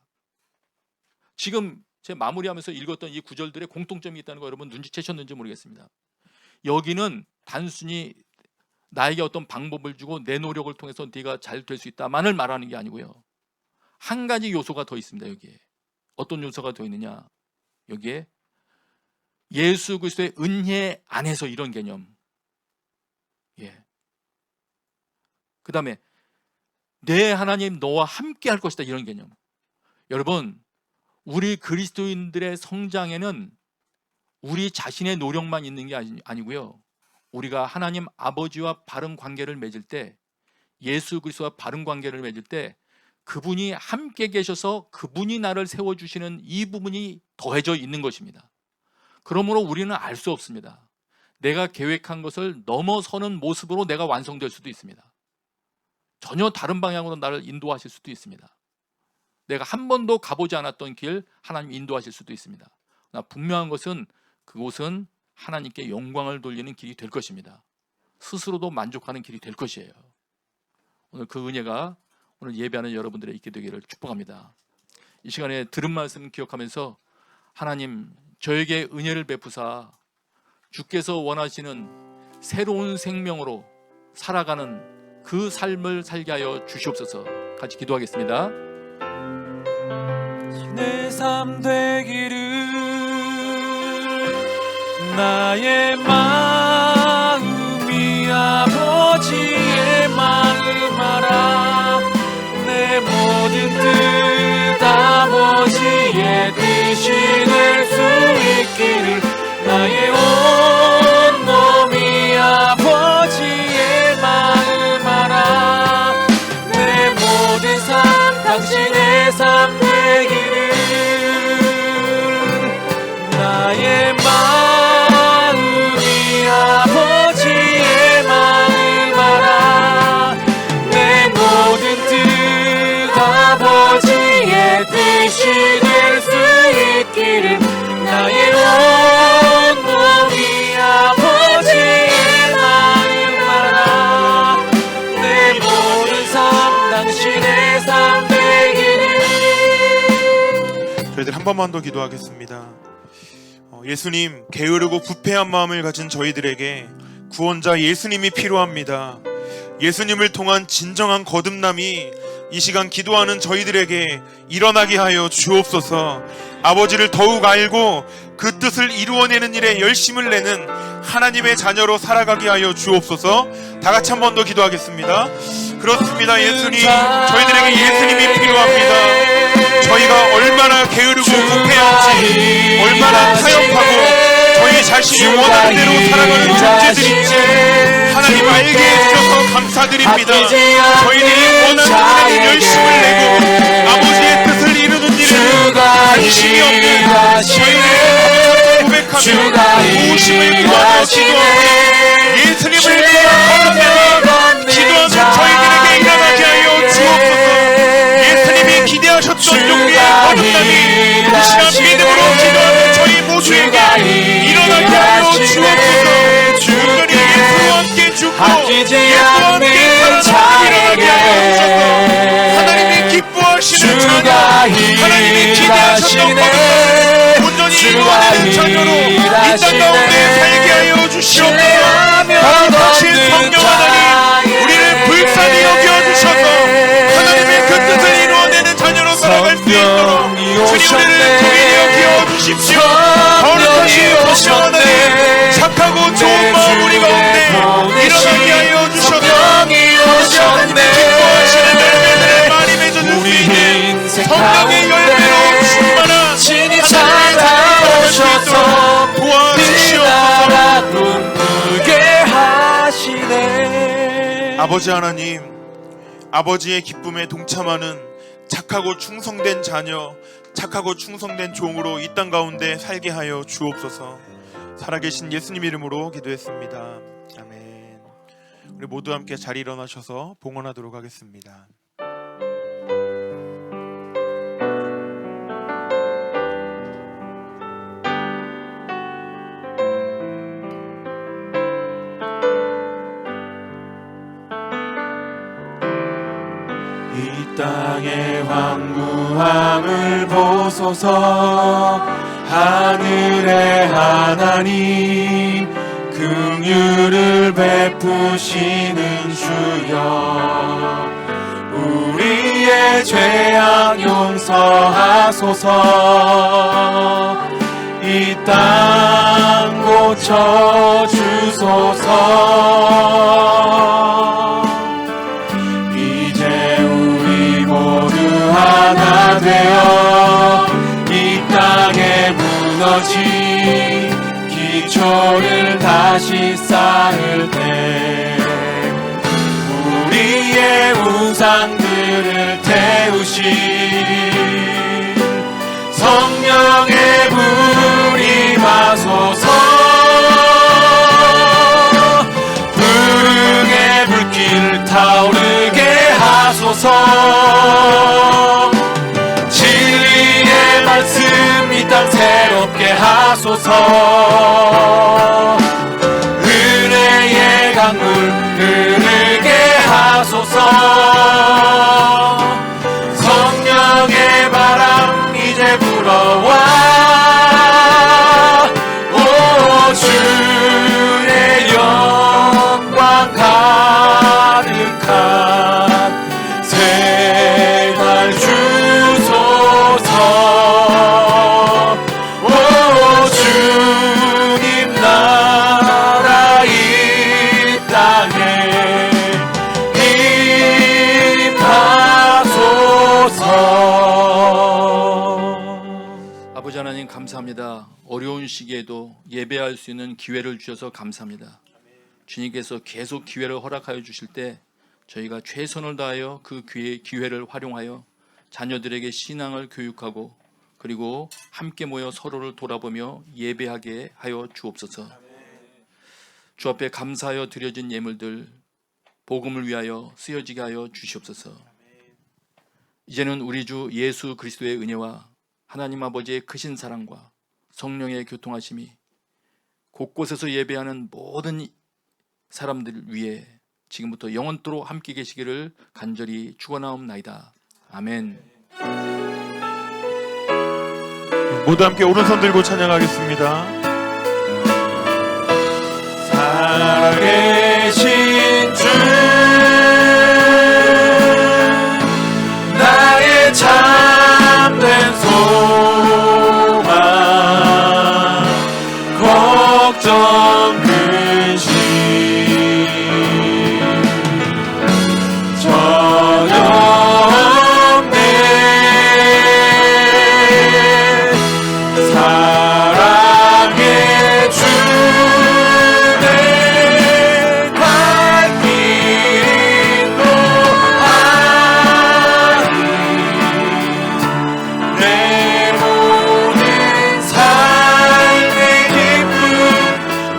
지금 제 마무리하면서 읽었던 이 구절들의 공통점이 있다는 거 여러분 눈치채셨는지 모르겠습니다. 여기는 단순히 나에게 어떤 방법을 주고 내 노력을 통해서 네가 잘 될 수 있다만을 말하는 게 아니고요, 한 가지 요소가 더 있습니다. 여기에 어떤 요소가 더 있느냐? 여기에 예수 그리스도의 은혜 안에서 이런 개념, 예. 그 다음에 내 하나님 너와 함께 할 것이다, 이런 개념. 여러분, 우리 그리스도인들의 성장에는 우리 자신의 노력만 있는 게 아니고요, 우리가 하나님 아버지와 바른 관계를 맺을 때, 예수 그리스도와 바른 관계를 맺을 때 그분이 함께 계셔서 그분이 나를 세워주시는 이 부분이 더해져 있는 것입니다. 그러므로 우리는 알 수 없습니다. 내가 계획한 것을 넘어서는 모습으로 내가 완성될 수도 있습니다. 전혀 다른 방향으로 나를 인도하실 수도 있습니다. 내가 한 번도 가보지 않았던 길 하나님 인도하실 수도 있습니다. 그러나 분명한 것은 그곳은 하나님께 영광을 돌리는 길이 될 것입니다. 스스로도 만족하는 길이 될 것이에요. 오늘 그 은혜가 오늘 예배하는 여러분들의 있게 되기를 축복합니다. 이 시간에 들은 말씀 기억하면서, 하나님 저에게 은혜를 베푸사 주께서 원하시는 새로운 생명으로 살아가는 그 삶을 살게 하여 주시옵소서. 같이 기도하겠습니다. 내 삶 되기를 나의 마음이 아버지의 마음 알아. 내 모든 뜻 아버지의 뜻이 될 수 있기를, 나의 온 몸이 아버지의 마음 알아. 내 모든 삶 당신의 삶 되기를, 나의 마음이 아버지의 마음 알아. 내 모든 뜻 아버지의 뜻이 될 수 있기를, 나의 온 몸이 아버지의 마음 알아. 내 모든 삶 당신의 삶 되기를. 저희들 한 번만 더 기도하겠습니다. 예수님, 게으르고 부패한 마음을 가진 저희들에게 구원자 예수님이 필요합니다. 예수님을 통한 진정한 거듭남이 이 시간 기도하는 저희들에게 일어나게 하여 주옵소서. 아버지를 더욱 알고 그 뜻을 이루어내는 일에 열심을 내는 하나님의 자녀로 살아가게 하여 주옵소서. 다 같이 한 번 더 기도하겠습니다. 그렇습니다. 예수님, 저희들에게 예수님이 필요합니다. 저희가 얼마나 게으르고 부패한지, 얼마나 타협하고 저희 자신이 원하는 대로 살아가는 존재들인지 하나님 알게 해주셔서 감사드립니다. 저희들이 원하는 일에 열심을 내고 아버지의 뜻을 이루는 일에 관심이 없는 저희들의 고백하며 도우심을 구하며 기도하며 예수님을 거듭내며 기도하는 저희들에게 일어나게 하여 주옵소서. 예수님이 기대하셨던 종류의 거듭남이 이 시간 믿음으로 기도하는 저희 모두에게 일어나게 버리지 않는 자에게 하나님이 기뻐하시는 주가 자녀, 하나님이 기대하셨던 것을 온전히 이루어내는 자녀로 이 땅 가운데 살게 하여 주시옵소서. 거룩하신 성령 하나님, 우리를 불쌍히 여겨주셔서 하나님의 그 뜻을 이루어내는 자녀로 살아갈 수 있도록 주님 우리를 통해 여겨 주십시오. 거룩하신 성령 하나님, 착하고 좋은 마음 우리 가운데 일어나게 하여 주셔서 하나님이 기뻐하시는 열매들을 많이 맺어줄 수 있는 성령의 열매로 충만한 신이 찾아오셔서 도와주시옵소서. 꿈꾸게 하시네. 아버지 하나님, 아버지의 기쁨에 동참하는 착하고 충성된 자녀, 착하고 충성된 종으로 이 땅 가운데 살게 하여 주옵소서. 살아계신 예수님 이름으로 기도했습니다. 아멘. 우리 모두 함께 자리 일어나셔서 봉헌하도록 하겠습니다. 이 땅의 황무함을 보소서. 하늘의 하나님, 긍휼을 베푸시는 주여, 우리의 죄악 용서하소서. 이 땅 고쳐 주소서. 이제 우리 모두 하나 되어 이 땅에 무너진 기초를 다시 쌓을 때 우리의 우상들을 태우신 성령의 불이 임하소서. 부흥의 불길 타오르게 하소서. 진리의 말씀 이 땅 새롭게 하소서. 은혜의 강물 흐르게 하소서. 성령의 바람 이제 불어와. 오 주의 영광 가득한 생활 주소서. 오 주님 나라 이 땅에 임하소서. 아버지 하나님 감사합니다. 어려운 시기에도 예배할 수 있는 기회를 주셔서 감사합니다. 주님께서 계속 기회를 허락하여 주실 때 저희가 최선을 다하여 그 기회를 활용하여 자녀들에게 신앙을 교육하고 그리고 함께 모여 서로를 돌아보며 예배하게 하여 주옵소서. 주 앞에 감사하여 드려진 예물들 복음을 위하여 쓰여지게 하여 주시옵소서. 이제는 우리 주 예수 그리스도의 은혜와 하나님 아버지의 크신 사랑과 성령의 교통하심이 곳곳에서 예배하는 모든 사람들 위해 지금부터 영원토록 함께 계시기를 간절히 축원하옵나이다. 아멘. 모두 함께 오른손 들고 찬양하겠습니다. 살아계신 주, 나의 참된 소망, 걱정 근심 전혀 없네. 사랑의 주 내 갈 길 인도하니 내 모든 삶의 기쁨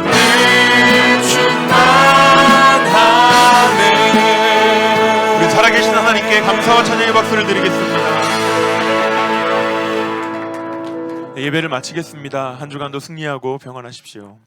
늘 충만하네. 우리 살아계신 하나님께 감사와 찬양의 박수를 드리겠습니다. 네, 예배를 마치겠습니다. 한 주간도 승리하고 평안하십시오.